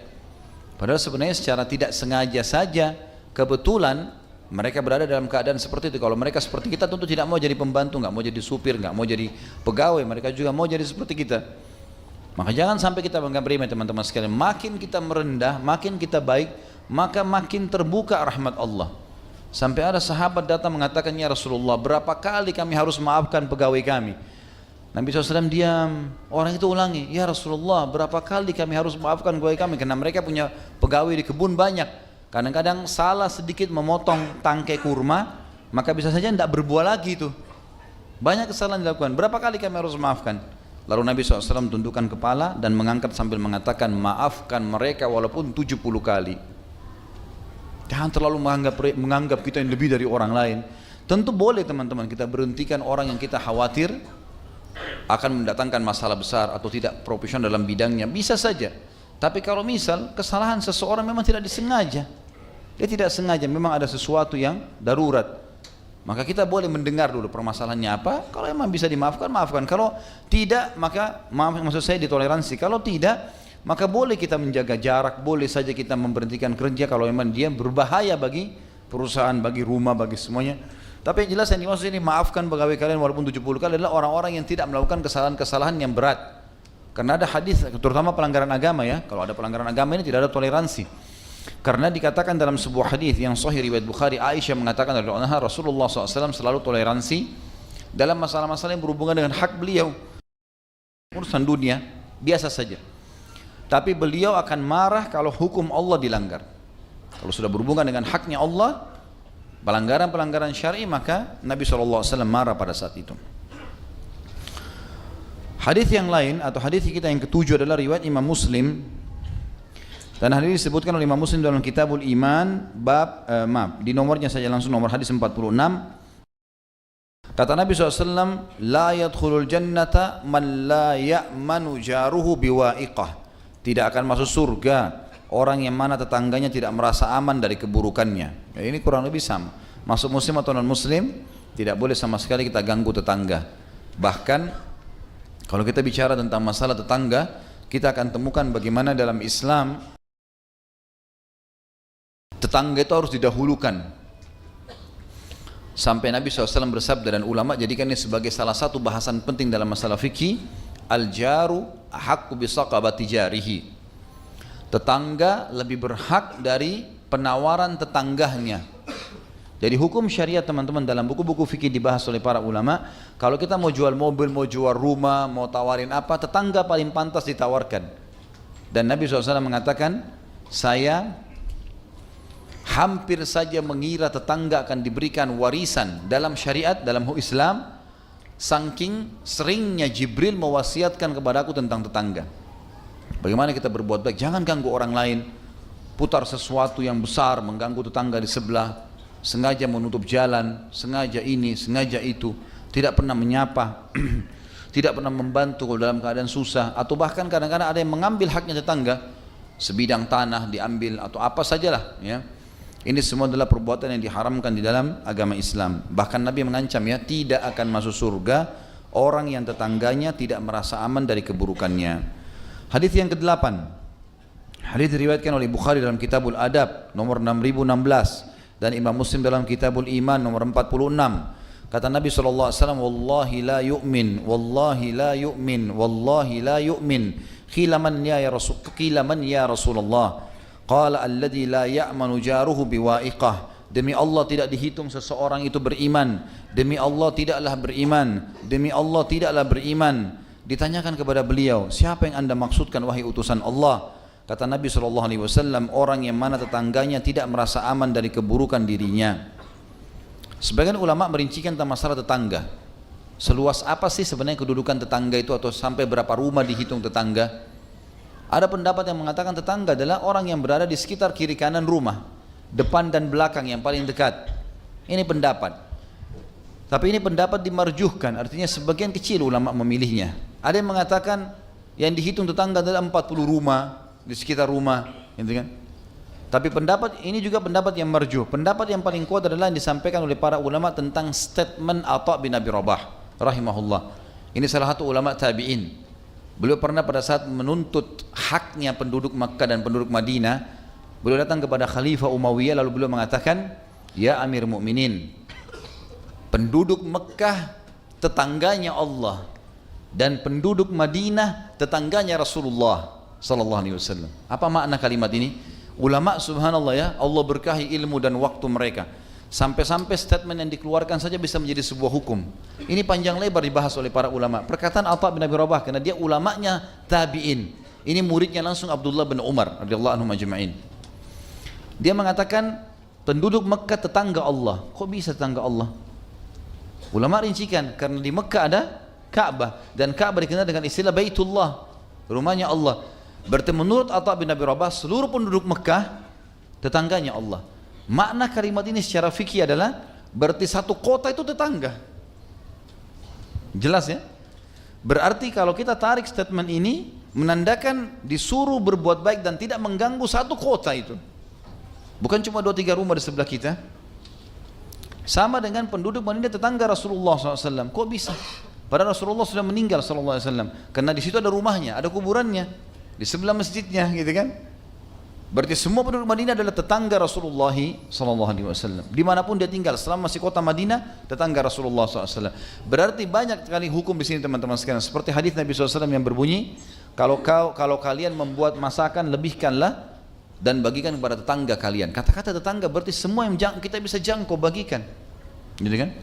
Padahal sebenarnya secara tidak sengaja saja, kebetulan mereka berada dalam keadaan seperti itu. Kalau mereka seperti kita tentu tidak mau jadi pembantu, nggak mau jadi supir, nggak mau jadi pegawai. Mereka juga mau jadi seperti kita. Maka jangan sampai kita menganggap remeh teman-teman sekalian. Makin kita merendah, makin kita baik, maka makin terbuka rahmat Allah. Sampai ada sahabat datang mengatakan, ya Rasulullah, berapa kali kami harus maafkan pegawai kami? Nabi SAW diam. Orang itu ulangi, ya Rasulullah, berapa kali kami harus maafkan pegawai kami? Karena mereka punya pegawai di kebun banyak. Kadang-kadang salah sedikit memotong tangkai kurma, maka bisa saja tidak berbuah lagi itu. Banyak kesalahan dilakukan. Berapa kali kami harus maafkan? Lalu Nabi SAW tundukkan kepala dan mengangkat sambil mengatakan, maafkan mereka walaupun 70 kali. Jangan terlalu menganggap kita yang lebih dari orang lain. Tentu boleh teman-teman kita berhentikan orang yang kita khawatir akan mendatangkan masalah besar atau tidak profesional dalam bidangnya, bisa saja. Tapi kalau misal kesalahan seseorang memang tidak disengaja, dia tidak sengaja, memang ada sesuatu yang darurat, maka kita boleh mendengar dulu permasalahannya apa. Kalau memang bisa dimaafkan, maafkan. Kalau tidak, maka maksud saya ditoleransi. Kalau tidak, maka boleh kita menjaga jarak, boleh saja kita memberhentikan kerja kalau memang dia berbahaya bagi perusahaan, bagi rumah, bagi semuanya. Tapi yang jelas yang dimaksud ini, maafkan pegawai kalian walaupun 70 kali adalah orang-orang yang tidak melakukan kesalahan-kesalahan yang berat. Karena ada hadis, terutama pelanggaran agama ya. Kalau ada pelanggaran agama ini tidak ada toleransi. Karena dikatakan dalam sebuah hadis yang sahih riwayat Bukhari, Aisyah mengatakan dari Rasulullah SAW selalu toleransi dalam masalah-masalah yang berhubungan dengan hak beliau. Urusan dunia biasa saja. Tapi beliau akan marah kalau hukum Allah dilanggar. Kalau sudah berhubungan dengan haknya Allah, pelanggaran-pelanggaran syar'i, maka Nabi SAW marah pada saat itu. Hadis yang lain atau hadis kita yang ketujuh adalah riwayat Imam Muslim. Dan hal ini disebutkan oleh Imam Muslim dalam Kitabul Iman bab di nomornya saja langsung nomor hadis 46. Kata Nabi SAW, la yadkhulul jannata man la ya'manu jaruhu biwa'iqah. Tidak akan masuk surga orang yang mana tetangganya tidak merasa aman dari keburukannya. Ya, ini kurang lebih sama. Masuk muslim atau non muslim, tidak boleh sama sekali kita ganggu tetangga. Bahkan kalau kita bicara tentang masalah tetangga, kita akan temukan bagaimana dalam Islam tetangga itu harus didahulukan. Sampai Nabi SAW bersabda, dan ulama jadikan ini sebagai salah satu bahasan penting dalam masalah fikih, al-jaru ahaqqu bisaqabati jarihi. Tetangga lebih berhak dari penawaran tetangganya. Jadi hukum syariat teman-teman dalam buku-buku fikih dibahas oleh para ulama, kalau kita mau jual mobil, mau jual rumah, mau tawarin apa, tetangga paling pantas ditawarkan. Dan Nabi SAW mengatakan, saya hampir saja mengira tetangga akan diberikan warisan dalam syariat, dalam Islam, saking seringnya Jibril mewasiatkan kepada aku tentang tetangga. Bagaimana kita berbuat baik, jangan ganggu orang lain, putar sesuatu yang besar mengganggu tetangga di sebelah, sengaja menutup jalan, sengaja ini, sengaja itu, tidak pernah menyapa, tidak pernah membantu dalam keadaan susah, atau bahkan kadang-kadang ada yang mengambil haknya tetangga, sebidang tanah diambil atau apa sajalah, ya. Ini semua adalah perbuatan yang diharamkan di dalam agama Islam. Bahkan Nabi mengancam, ya, tidak akan masuk surga orang yang tetangganya tidak merasa aman dari keburukannya. Hadis yang ke-8. Hadis diriwayatkan oleh Bukhari dalam Kitabul Adab nomor 6016 dan Imam Muslim dalam Kitabul Iman nomor 46. Kata Nabi SAW, wallahi la yu'min, wallahi la yu'min, wallahi la yu'min. Qila man ya Rasulullah? Qala alladhi la ya'manu jaruhu biwa'iqah. Demi Allah tidak dihitung seseorang itu beriman. Demi Allah tidaklah beriman. Demi Allah tidaklah beriman. Ditanyakan kepada beliau, siapa yang anda maksudkan wahai utusan Allah? Kata Nabi SAW, orang yang mana tetangganya tidak merasa aman dari keburukan dirinya. Sebagian ulama merincikan tentang masalah tetangga. Seluas apa sih sebenarnya kedudukan tetangga itu, atau sampai berapa rumah dihitung tetangga? Ada pendapat yang mengatakan tetangga adalah orang yang berada di sekitar kiri kanan rumah, depan dan belakang yang paling dekat. Ini pendapat. Tapi ini pendapat dimarjuhkan, artinya sebagian kecil ulama memilihnya. Ada yang mengatakan yang dihitung tetangga adalah 40 rumah di sekitar rumah, gitu kan? Tapi pendapat ini juga pendapat yang marjuh. Pendapat yang paling kuat adalah yang disampaikan oleh para ulama tentang statement Atha bin Abi Rabah rahimahullah. Ini salah satu ulama tabi'in. Beliau pernah pada saat menuntut haknya penduduk Makkah dan penduduk Madinah, beliau datang kepada Khalifah Umayyah lalu beliau mengatakan, ya Amir Mukminin, penduduk Makkah tetangganya Allah dan penduduk Madinah tetangganya Rasulullah sallallahu alaihi wasallam. Apa makna kalimat ini? Ulama subhanallah, ya, Allah berkahi ilmu dan waktu mereka. Sampai-sampai statement yang dikeluarkan saja bisa menjadi sebuah hukum. Ini panjang lebar dibahas oleh para ulama. Perkataan Atha bin Abi Rabah, karena dia ulamanya tabi'in. Ini muridnya langsung Abdullah bin Umar radhiyallahu anhum ajma'in. Dia mengatakan penduduk Mekah tetangga Allah. Kok bisa tetangga Allah? Ulama rincikan, karena di Mekah ada Ka'bah, dan Ka'bah dikenal dengan istilah Baitullah, rumahnya Allah. Berarti menurut Atha bin Abi Rabah, seluruh penduduk Mekah tetangganya Allah. Makna kalimat ini secara fikih adalah berarti satu kota itu tetangga. Jelas, ya? Berarti kalau kita tarik statement ini menandakan disuruh berbuat baik dan tidak mengganggu satu kota itu. Bukan cuma 2-3 rumah di sebelah kita. Sama dengan penduduk Madinah tetangga Rasulullah SAW. Kok bisa? Padahal Rasulullah sudah meninggal SAW. Karena di situ ada rumahnya, ada kuburannya, di sebelah masjidnya, gitu kan? Berarti semua penduduk Madinah adalah tetangga Rasulullah SAW. Dimanapun dia tinggal, selama masih kota Madinah, tetangga Rasulullah SAW. Berarti banyak sekali hukum di sini teman-teman sekalian. Seperti hadis Nabi SAW yang berbunyi, kalau kalian membuat masakan, lebihkanlah dan bagikan kepada tetangga kalian. Kata-kata tetangga berarti semua yang kita bisa jangkau bagikan, gitu kan?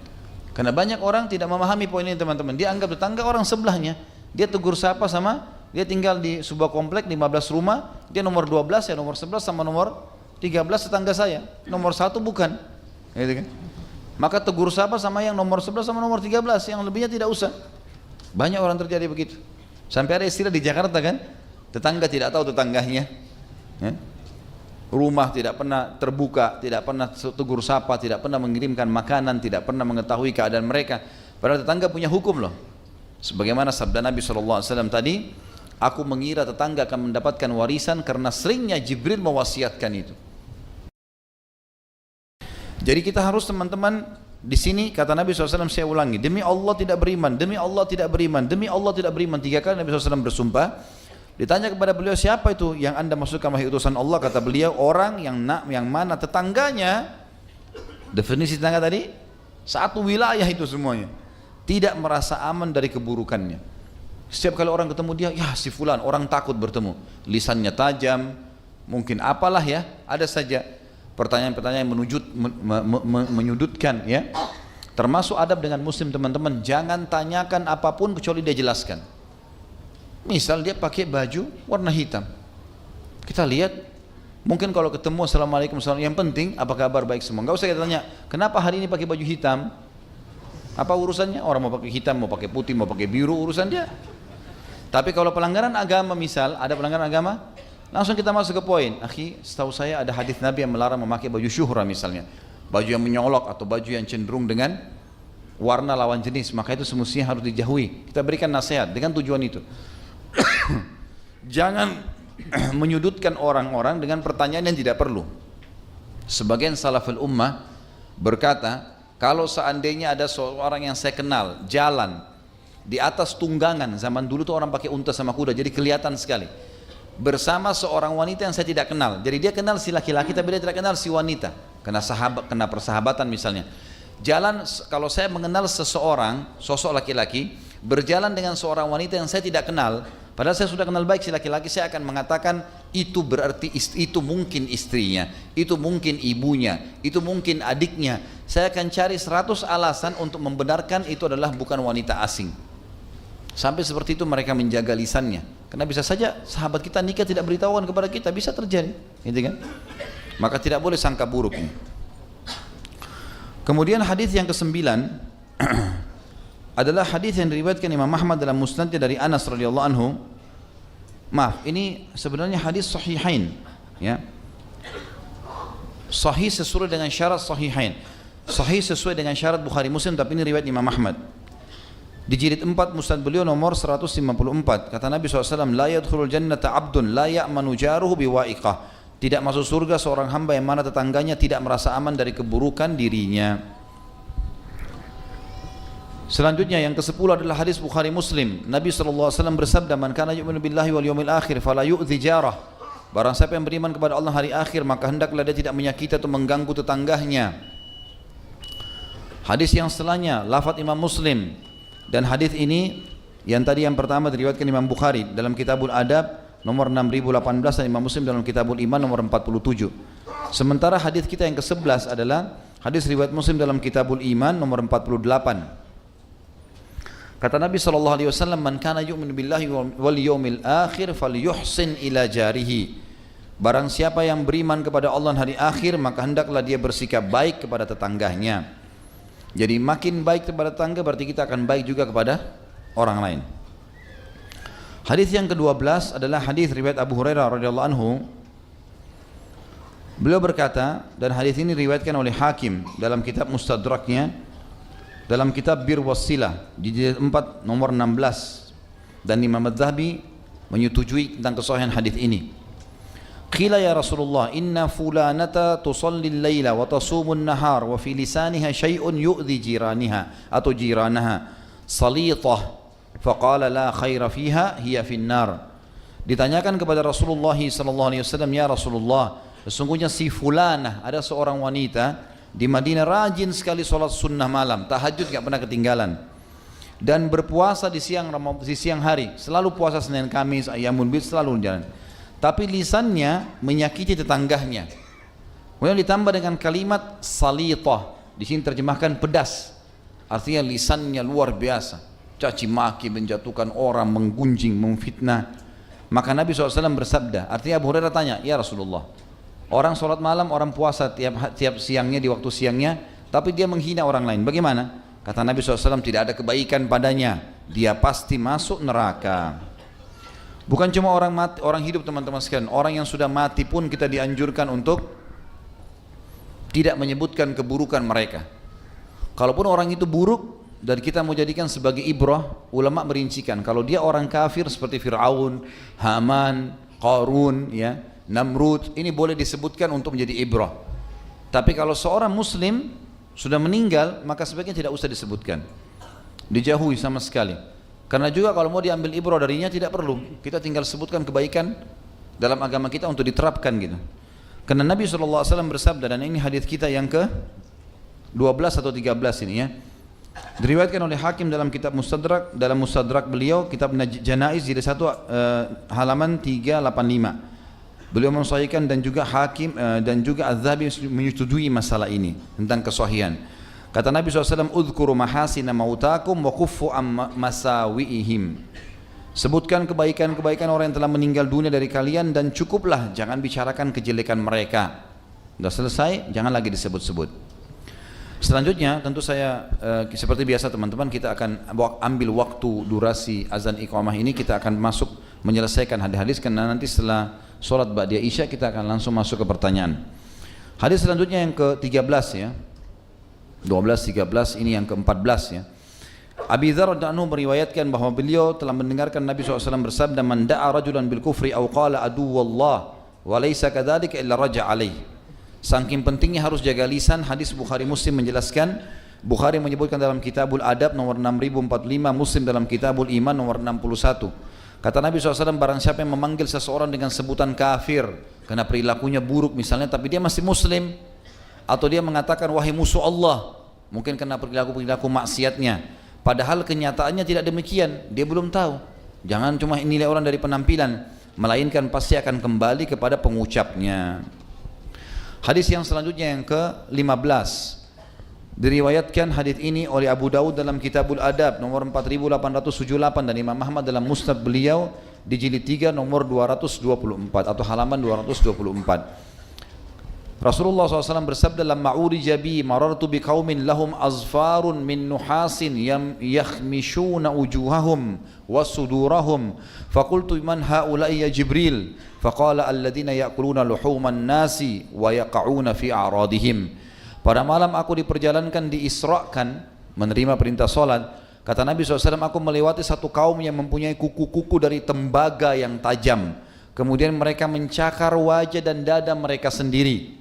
Karena banyak orang tidak memahami poin ini teman-teman. Dia anggap tetangga orang sebelahnya. Dia tegur sapa sama. Dia tinggal di sebuah komplek 15 rumah, dia nomor 12 ya nomor 11 sama nomor 13 tetangga saya, nomor 1 bukan, gitu kan? Maka tegur sapa sama yang nomor 11 sama nomor 13, yang lebihnya tidak usah. Banyak orang terjadi begitu. Sampai ada istilah di Jakarta kan, tetangga tidak tahu tetangganya, ya? rumah tidak pernah terbuka, tidak pernah tegur sapa, tidak pernah mengirimkan makanan, tidak pernah mengetahui keadaan mereka. Padahal tetangga punya hukum loh. Sebagaimana sabda Nabi SAW tadi, aku mengira tetangga akan mendapatkan warisan karena seringnya Jibril mewasiatkan itu. Jadi kita harus teman-teman di sini kata Nabi SAW, saya ulangi, demi Allah tidak beriman, demi Allah tidak beriman, demi Allah tidak beriman. 3 kali Nabi SAW bersumpah. Ditanya kepada beliau, siapa itu yang anda maksudkan wahai utusan Allah? Kata beliau, orang yang mana tetangganya, definisi tetangga tadi, satu wilayah itu semuanya, tidak merasa aman dari keburukannya. Setiap kali orang ketemu dia, ya si fulan, orang takut bertemu, lisannya tajam, mungkin apalah ya, ada saja pertanyaan-pertanyaan yang menyudutkan ya. Termasuk adab dengan muslim teman-teman, jangan tanyakan apapun kecuali dia jelaskan. Misal dia pakai baju warna hitam, kita lihat, mungkin kalau ketemu assalamualaikum, yang penting apa kabar, baik semua, nggak usah kita tanya kenapa hari ini pakai baju hitam, apa urusannya, orang mau pakai hitam, mau pakai putih, mau pakai biru, urusan dia. Tapi kalau pelanggaran agama, misal ada pelanggaran agama, langsung kita masuk ke poin. Akhi, setahu saya ada hadis Nabi yang melarang memakai baju syuhra misalnya, baju yang menyolok atau baju yang cenderung dengan warna lawan jenis, maka itu semestinya harus dijauhi. Kita berikan nasihat dengan tujuan itu. Jangan menyudutkan orang-orang dengan pertanyaan yang tidak perlu. Sebagian salaful ummah berkata, kalau seandainya ada seorang yang saya kenal jalan di atas tunggangan, zaman dulu tuh orang pakai unta sama kuda, jadi kelihatan sekali, bersama seorang wanita yang saya tidak kenal. Jadi dia kenal si laki-laki tapi dia tidak kenal si wanita, kena persahabatan misalnya. Jalan, kalau saya mengenal seseorang, sosok laki-laki berjalan dengan seorang wanita yang saya tidak kenal, padahal saya sudah kenal baik si laki-laki, saya akan mengatakan itu berarti itu mungkin istrinya, itu mungkin ibunya, itu mungkin adiknya. Saya akan cari 100 alasan untuk membenarkan itu adalah bukan wanita asing. Sampai seperti itu mereka menjaga lisannya, karena bisa saja sahabat kita nikah tidak beritahukan kepada kita, bisa terjadi, gitu kan? Maka tidak boleh sangka buruk ini. Kemudian hadis yang ke-9 adalah hadis yang diriwayatkan Imam Ahmad dalam musnadnya dari Anas radhiyallahu anhu. Maaf, ini sebenarnya hadis sahihain, ya. Sahih sesuai dengan syarat sahihain. Sahih sesuai dengan syarat Bukhari Muslim, tapi ini riwayat Imam Ahmad. Di jilid 4 musnad beliau nomor 154, kata Nabi SAW, la yadkhulul jannata abdun la ya'manu jaruhu biwa'iqah. Tidak masuk surga seorang hamba yang mana tetangganya tidak merasa aman dari keburukan dirinya. Selanjutnya yang ke-10 adalah hadis Bukhari Muslim. Nabi SAW bersabda, man kana yu'minu billahi wal yawmil akhir fala yu'dhi jarah. Barang siapa yang beriman kepada Allah hari akhir, maka hendaklah dia tidak menyakiti atau mengganggu tetangganya. Hadis yang setelahnya lafaz Imam Muslim, dan hadis ini yang tadi yang pertama diriwayatkan Imam Bukhari dalam Kitabul Adab nomor 6018 dan Imam Muslim dalam Kitabul Iman nomor 47. Sementara hadis kita yang ke-11 adalah hadis riwayat Muslim dalam Kitabul Iman nomor 48. Kata Nabi SAW, man kana yu'minu billahi wal yawmil akhir falyuhsin ila jarihi. Barang siapa yang beriman kepada Allah hari akhir, maka hendaklah dia bersikap baik kepada tetangganya. Jadi makin baik kepada tetangga berarti kita akan baik juga kepada orang lain. Hadis yang ke-12 adalah hadis riwayat Abu Hurairah radhiyallahu anhu. Beliau berkata, dan hadis ini diriwayatkan oleh Hakim dalam kitab Mustadraknya, dalam kitab Bir Wassilah di jilid 4 nomor 16, dan Imam Az-Zahabi menyetujui tentang kesahihan hadis ini. Qila ya Rasulullah, inna fulanata tusalli al-laila wa tasumu an-nahar wa fi lisaniha syai'un yu'dhi jiraniha atau jiranaha salitah. Faqala la khaira fiha hiya finnar. Ditanyakan kepada Rasulullah SAW, ya Rasulullah, sesungguhnya si fulanah, ada seorang wanita di Madinah rajin sekali sholat sunnah malam, tahajud gak pernah ketinggalan, dan berpuasa di siang hari, selalu puasa Senin Kamis, Ayyamul Bid, selalu jalan. Tapi lisannya menyakiti tetangganya. Kemudian ditambah dengan kalimat salitah, di sini terjemahkan pedas, artinya lisannya luar biasa, caci maki, menjatuhkan orang, menggunjing, memfitnah. Maka Nabi SAW bersabda, artinya Abu Hurairah tanya, ya Rasulullah, orang sholat malam, orang puasa tiap siangnya di waktu siangnya, tapi dia menghina orang lain, bagaimana? Kata Nabi SAW, tidak ada kebaikan padanya, dia pasti masuk neraka. Bukan cuma orang mati, orang hidup teman-teman sekalian, orang yang sudah mati pun kita dianjurkan untuk tidak menyebutkan keburukan mereka. Kalaupun orang itu buruk dan kita mau jadikan sebagai ibrah, ulama merincikan kalau dia orang kafir seperti Fir'aun, Haman, Qarun, ya, Namrud, ini boleh disebutkan untuk menjadi ibrah. Tapi kalau seorang muslim sudah meninggal, maka sebaiknya tidak usah disebutkan, dijauhi sama sekali. Karena juga kalau mau diambil ibrah darinya tidak perlu, kita tinggal sebutkan kebaikan dalam agama kita untuk diterapkan gitu. Karena Nabi SAW bersabda, dan ini hadis kita yang ke 12 atau 13 ini ya, diriwayatkan oleh Hakim dalam kitab Mustadrak, dalam Mustadrak beliau kitab Janaiz jilid 1 halaman 385. Beliau mensahihkan dan juga Hakim dan juga Az-Zahabi menyetujui masalah ini tentang kesahihan. Kata Nabi SAW, "Udhkuru mahasina mautakum wa kuffu masawi'ihim." Sebutkan kebaikan-kebaikan orang yang telah meninggal dunia dari kalian dan cukuplah, jangan bicarakan kejelekan mereka. Sudah selesai, jangan lagi disebut-sebut. Selanjutnya tentu saya seperti biasa teman-teman, kita akan ambil waktu durasi azan iqamah ini, kita akan masuk menyelesaikan hadis-hadis, karena nanti setelah sholat ba'da isya kita akan langsung masuk ke pertanyaan. Hadis selanjutnya yang ke-13 ya, 12, 13, ini yang ke-14 ya. Abi Dzar radhiyallahu anhu meriwayatkan bahwa beliau telah mendengarkan Nabi SAW bersabda, "Man da'a rajulan bil kufri aw qala aduwallah wa laysa kadzalika illa raja' alaih." Saking pentingnya harus jaga lisan, hadis Bukhari Muslim menjelaskan. Bukhari menyebutkan dalam Kitabul Adab nomor 6045, Muslim dalam Kitabul Iman nomor 61. Kata Nabi SAW, barang siapa yang memanggil seseorang dengan sebutan kafir karena perilakunya buruk misalnya, tapi dia masih muslim, atau dia mengatakan wahai musuh Allah, mungkin karena perilaku maksiatnya, padahal kenyataannya tidak demikian, dia belum tahu. Jangan cuma nilai orang dari penampilan, melainkan pasti akan kembali kepada pengucapnya. Hadis yang selanjutnya yang ke-15, diriwayatkan hadis ini oleh Abu Daud dalam Kitabul Adab nomor 4878 dan Imam Ahmad dalam Musnad beliau di jilid 3 nomor 224 atau halaman 224. Rasulullah SAW bersabda, "Lamma urija bi marartu bi qaumin lahum azfarun min nuhasin yakhmishuna wujuhahum wa sudurahum faqultu man haula'i ya Jibril faqala alladhina ya'kuluna luhuman nasi wa yaqa'una fi a'radihim." Pada malam aku diperjalankan, diisrakan, menerima perintah salat. Kata Nabi SAW, aku melewati satu kaum yang mempunyai kuku-kuku dari tembaga yang tajam. Kemudian mereka mencakar wajah dan dada mereka sendiri.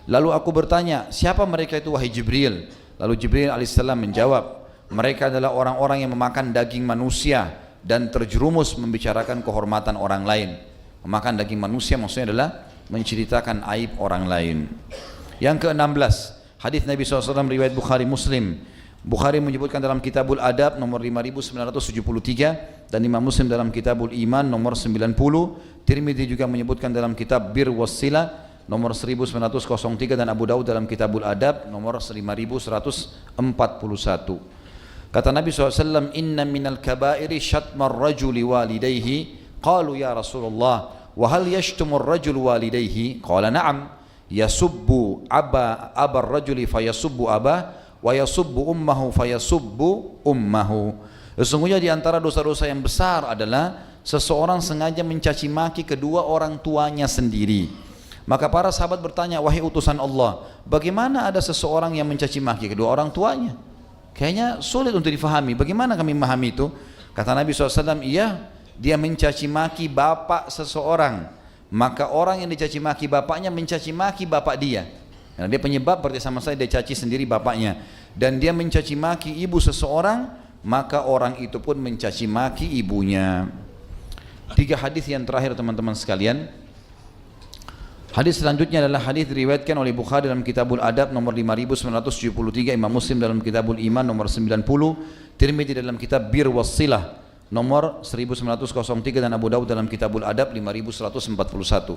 Lalu aku bertanya, siapa mereka itu wahai Jibril? Lalu Jibril alaihissalam menjawab, mereka adalah orang-orang yang memakan daging manusia dan terjerumus membicarakan kehormatan orang lain. Memakan daging manusia maksudnya adalah menceritakan aib orang lain. Yang ke-16, hadis Nabi SAW riwayat Bukhari Muslim. Bukhari menyebutkan dalam Kitabul Adab nomor 5973 dan Imam Muslim dalam Kitabul Iman nomor 90. Tirmidzi juga menyebutkan dalam kitab Bir Wassila nomor 1903 dan Abu Daud dalam Kitabul Adab nomor 5141. Kata Nabi SAW, "Inna minal kabairi syatmar rajuli walidayhi." Qalu ya Rasulullah, wa hal yashtumur rajul walidayhi? Qala na'am, yasubbu abar rajuli fayasubbu abah wa yasubbu ummahu fayasubbu ummahu. Sesungguhnya di antara dosa-dosa yang besar adalah seseorang sengaja mencaci maki kedua orang tuanya sendiri. Maka para sahabat bertanya, wahai utusan Allah, bagaimana ada seseorang yang mencaci maki kedua orang tuanya? Kayaknya sulit untuk difahami. Bagaimana kami memahami itu? Kata Nabi SAW, iya, dia mencaci maki bapak seseorang. Maka orang yang dicaci maki bapaknya mencaci maki bapak dia. Karena dia penyebab, berarti sama saya dia caci sendiri bapaknya. Dan dia mencaci maki ibu seseorang, maka orang itu pun mencaci maki ibunya. 3 hadis yang terakhir teman-teman sekalian. Hadis selanjutnya adalah hadis diriwayatkan oleh Bukhari dalam Kitabul Adab nomor 5973, Imam Muslim dalam Kitabul Iman nomor 90, Tirmidzi dalam kitab Bir Wassilah nomor 1903 dan Abu Daud dalam Kitabul Adab 5141.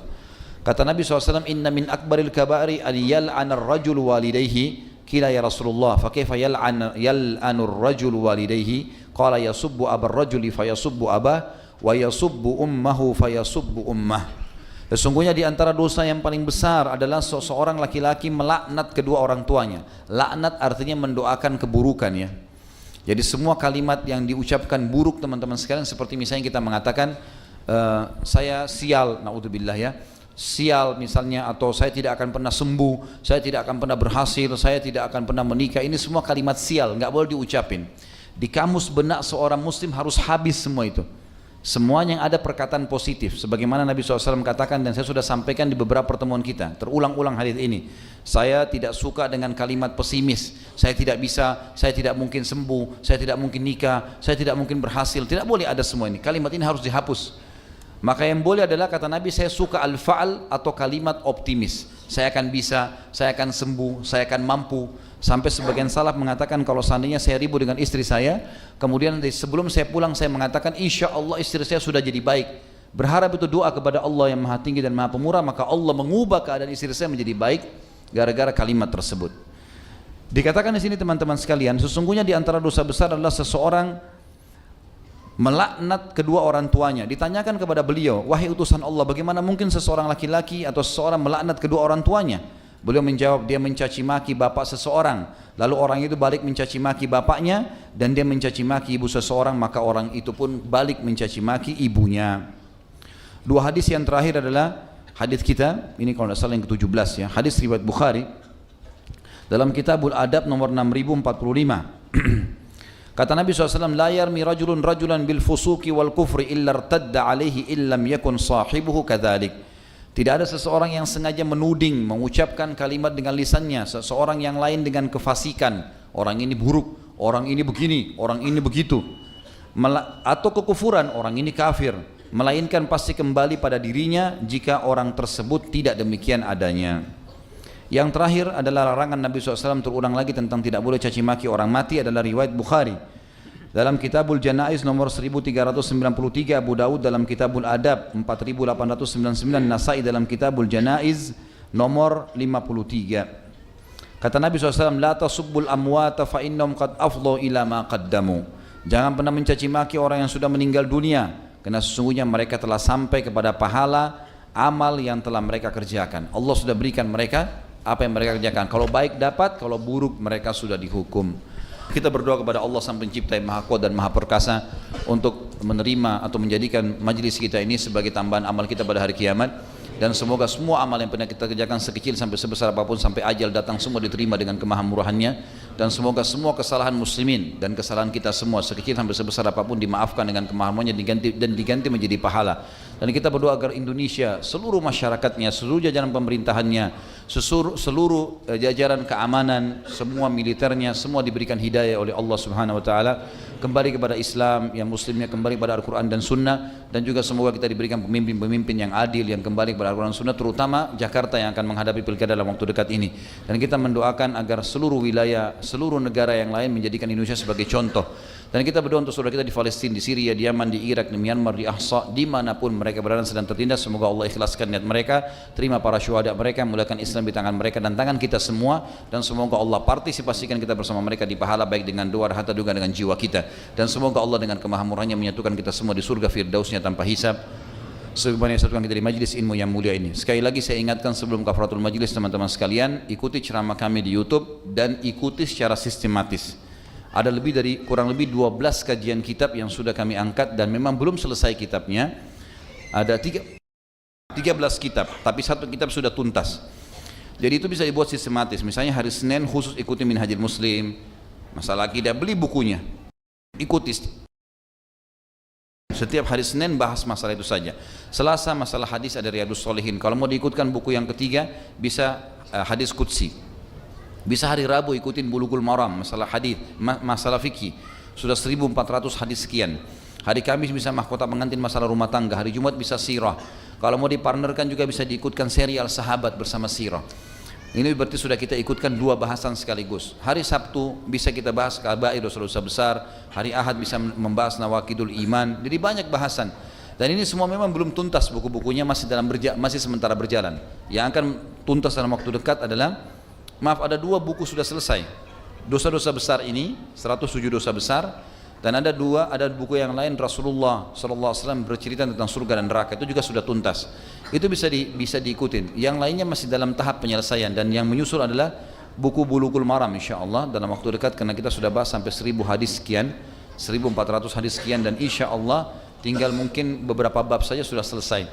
Kata Nabi SAW, "Inna min akbaril kaba'iri an yal'ana ar-rajul walidayhi." Qila ya Rasulullah, fa kaifa yal'anu ar-rajul walidayhi? Qala yasubbu abar rajuli fayasubbu abah wa yasubbu ummahu fayasubbu ummah. Sesungguhnya di antara dosa yang paling besar adalah seseorang laki-laki melaknat kedua orang tuanya. Laknat artinya mendoakan keburukan ya. Jadi semua kalimat yang diucapkan buruk teman-teman sekalian, seperti misalnya kita mengatakan saya sial, naudzubillah ya, sial misalnya, atau saya tidak akan pernah sembuh, saya tidak akan pernah berhasil, saya tidak akan pernah menikah. Ini semua kalimat sial, nggak boleh diucapin. Di kamus benak seorang muslim harus habis semua itu. Semuanya yang ada perkataan positif, sebagaimana Nabi SAW katakan, dan saya sudah sampaikan di beberapa pertemuan kita, terulang-ulang hadis ini. Saya tidak suka dengan kalimat pesimis, saya tidak bisa, saya tidak mungkin sembuh, saya tidak mungkin nikah, saya tidak mungkin berhasil. Tidak boleh ada semua ini, kalimat ini harus dihapus. Maka yang boleh adalah, kata Nabi, saya suka al-fa'al atau kalimat optimis. Saya akan bisa, saya akan sembuh, saya akan mampu. Sampai sebagian salaf mengatakan, kalau seandainya saya ribut dengan istri saya, kemudian sebelum saya pulang saya mengatakan, insya Allah istri saya sudah jadi baik. Berharap itu doa kepada Allah yang maha tinggi dan maha pemurah, maka Allah mengubah keadaan istri saya menjadi baik gara-gara kalimat tersebut. Dikatakan di sini teman-teman sekalian, sesungguhnya di antara dosa besar adalah seseorang melaknat kedua orang tuanya. Ditanyakan kepada beliau, wahai utusan Allah, bagaimana mungkin seseorang laki-laki atau seseorang melaknat kedua orang tuanya? Beliau menjawab, dia mencaci maki bapak seseorang, lalu orang itu balik mencaci maki bapaknya, dan dia mencaci maki ibu seseorang, maka orang itu pun balik mencaci maki ibunya. Dua hadis yang terakhir adalah hadis kita, ini kalau tidak salah yang ke-17 ya, hadis riwayat Bukhari dalam Kitabul Adab nomor 6045. Kata Nabi SAW, la yarmi rajulun rajulan bil fusuki wal kufri illa irtadda alaihi illam yakun sahibuhu kadzalik. Tidak ada seseorang yang sengaja menuding, mengucapkan kalimat dengan lisannya seseorang yang lain dengan kefasikan, orang ini buruk, orang ini begini, orang ini begitu, atau kekufuran, orang ini kafir, melainkan pasti kembali pada dirinya jika orang tersebut tidak demikian adanya. Yang terakhir adalah larangan Nabi SAW terulang lagi tentang tidak boleh caci maki orang mati, adalah riwayat Bukhari dalam Kitabul Janaiz nomor 1393, Abu Daud dalam Kitabul Adab 4899, Nasai dalam Kitabul Janaiz nomor 53. Kata Nabi SAW, la tasubbul amwata fa innahum qad afdhu ila ma qaddamu. Jangan pernah mencaci maki orang yang sudah meninggal dunia, karena sesungguhnya mereka telah sampai kepada pahala amal yang telah mereka kerjakan. Allah sudah berikan mereka apa yang mereka kerjakan. Kalau baik dapat, kalau buruk mereka sudah dihukum. Kita berdoa kepada Allah Sang Pencipta yang Maha Kuat dan Maha Perkasa untuk menerima atau menjadikan majlis kita ini sebagai tambahan amal kita pada hari kiamat, dan semoga semua amal yang pernah kita kerjakan sekecil sampai sebesar apapun sampai ajal datang semua diterima dengan kemahamurahannya, dan semoga semua kesalahan muslimin dan kesalahan kita semua sekecil sampai sebesar apapun dimaafkan dengan kemahamurahannya dan diganti menjadi pahala. Dan kita berdoa agar Indonesia, seluruh masyarakatnya, seluruh jajaran pemerintahannya, seluruh jajaran keamanan, semua militernya, semua diberikan hidayah oleh Allah Subhanahu wa taala, kembali kepada Islam, yang muslimnya kembali kepada Al-Quran dan Sunnah, dan juga semoga kita diberikan pemimpin-pemimpin yang adil yang kembali kepada Al-Quran dan Sunnah, terutama Jakarta yang akan menghadapi pilkada dalam waktu dekat ini. Dan kita mendoakan agar seluruh wilayah, seluruh negara yang lain menjadikan Indonesia sebagai contoh. Dan kita berdoa untuk saudara kita di Palestina, di Syria, di Yaman, di Irak, di Myanmar, di Ahsa, dimanapun mereka berada sedang tertindas. Semoga Allah ikhlaskan niat mereka, terima para syuhada mereka, mulakan Islam di tangan mereka dan tangan kita semua, dan semoga Allah partisipasikan kita bersama mereka di pahala, baik dengan doa, harta, juga dengan jiwa kita. Dan semoga Allah dengan kemahamurahnya menyatukan kita semua di surga firdausnya tanpa hisab. Sebagaimana yang satukan kita di majlis ilmu yang mulia ini. Sekali lagi saya ingatkan sebelum kafaratul majlis, teman-teman sekalian, ikuti ceramah kami di YouTube dan ikuti secara sistematis. Ada kurang lebih 12 kajian kitab yang sudah kami angkat, dan memang belum selesai kitabnya. Ada 13 kitab, tapi satu kitab sudah tuntas. Jadi itu bisa dibuat sistematis. Misalnya hari Senin khusus ikuti Minhajul Muslim, masalah akidah, beli bukunya, ikuti. Setiap hari Senin bahas masalah itu saja. Selasa masalah hadis, ada Riyadhus Shalihin. Kalau mau diikutkan buku yang ketiga, bisa hadis qudsi. Bisa hari Rabu ikutin Bulughul Maram, masalah hadis, masalah fikih. Sudah 1400 hadis sekian. Hari Kamis bisa mahkota pengantin, masalah rumah tangga. Hari Jumat bisa sirah. Kalau mau dipartnerkan juga bisa diikutkan serial sahabat bersama sirah. Ini berarti sudah kita ikutkan 2 bahasan sekaligus. Hari Sabtu bisa kita bahas kabair, dosa-dosa besar. Hari Ahad bisa membahas nawakidul iman. Jadi banyak bahasan. Dan ini semua memang belum tuntas, buku-bukunya masih sementara berjalan. Yang akan tuntas dalam waktu dekat adalah, ada 2 buku sudah selesai. Dosa-dosa besar ini, 107 dosa besar, dan ada buku yang lain, Rasulullah SAW bercerita tentang surga dan neraka, itu juga sudah tuntas. Itu bisa diikutin. Yang lainnya masih dalam tahap penyelesaian, dan yang menyusul adalah buku Bulughul Maram insyaallah dalam waktu dekat, karena kita sudah bahas sampai 1000 hadis sekian, 1400 hadis sekian, dan insyaallah tinggal mungkin beberapa bab saja sudah selesai.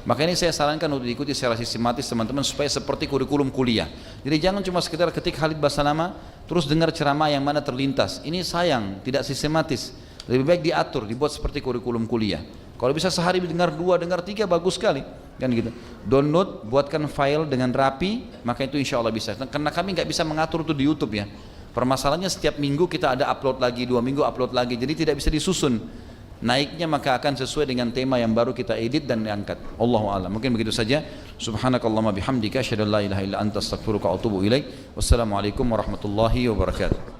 Maka ini saya sarankan untuk diikuti secara sistematis teman-teman supaya seperti kurikulum kuliah. Jadi jangan cuma sekedar ketik Khalid Basalamah terus dengar ceramah yang mana terlintas. Ini sayang, tidak sistematis. Lebih baik diatur, dibuat seperti kurikulum kuliah. Kalau bisa sehari dengar 2, dengar 3 bagus sekali. Kan gitu. Download, buatkan file dengan rapi, maka itu insya Allah bisa. Karena kami nggak bisa mengatur itu di YouTube ya. Permasalahannya setiap minggu kita ada upload lagi, 2 minggu upload lagi, jadi tidak bisa disusun. Naiknya maka akan sesuai dengan tema yang baru kita edit dan diangkat. Allahu a'lam. Mungkin begitu saja. Subhanakallahumma bihamdika asyhadu an la ilaha illa anta astaghfiruka wa atubu ilaik. Wassalamualaikum warahmatullahi wabarakatuh.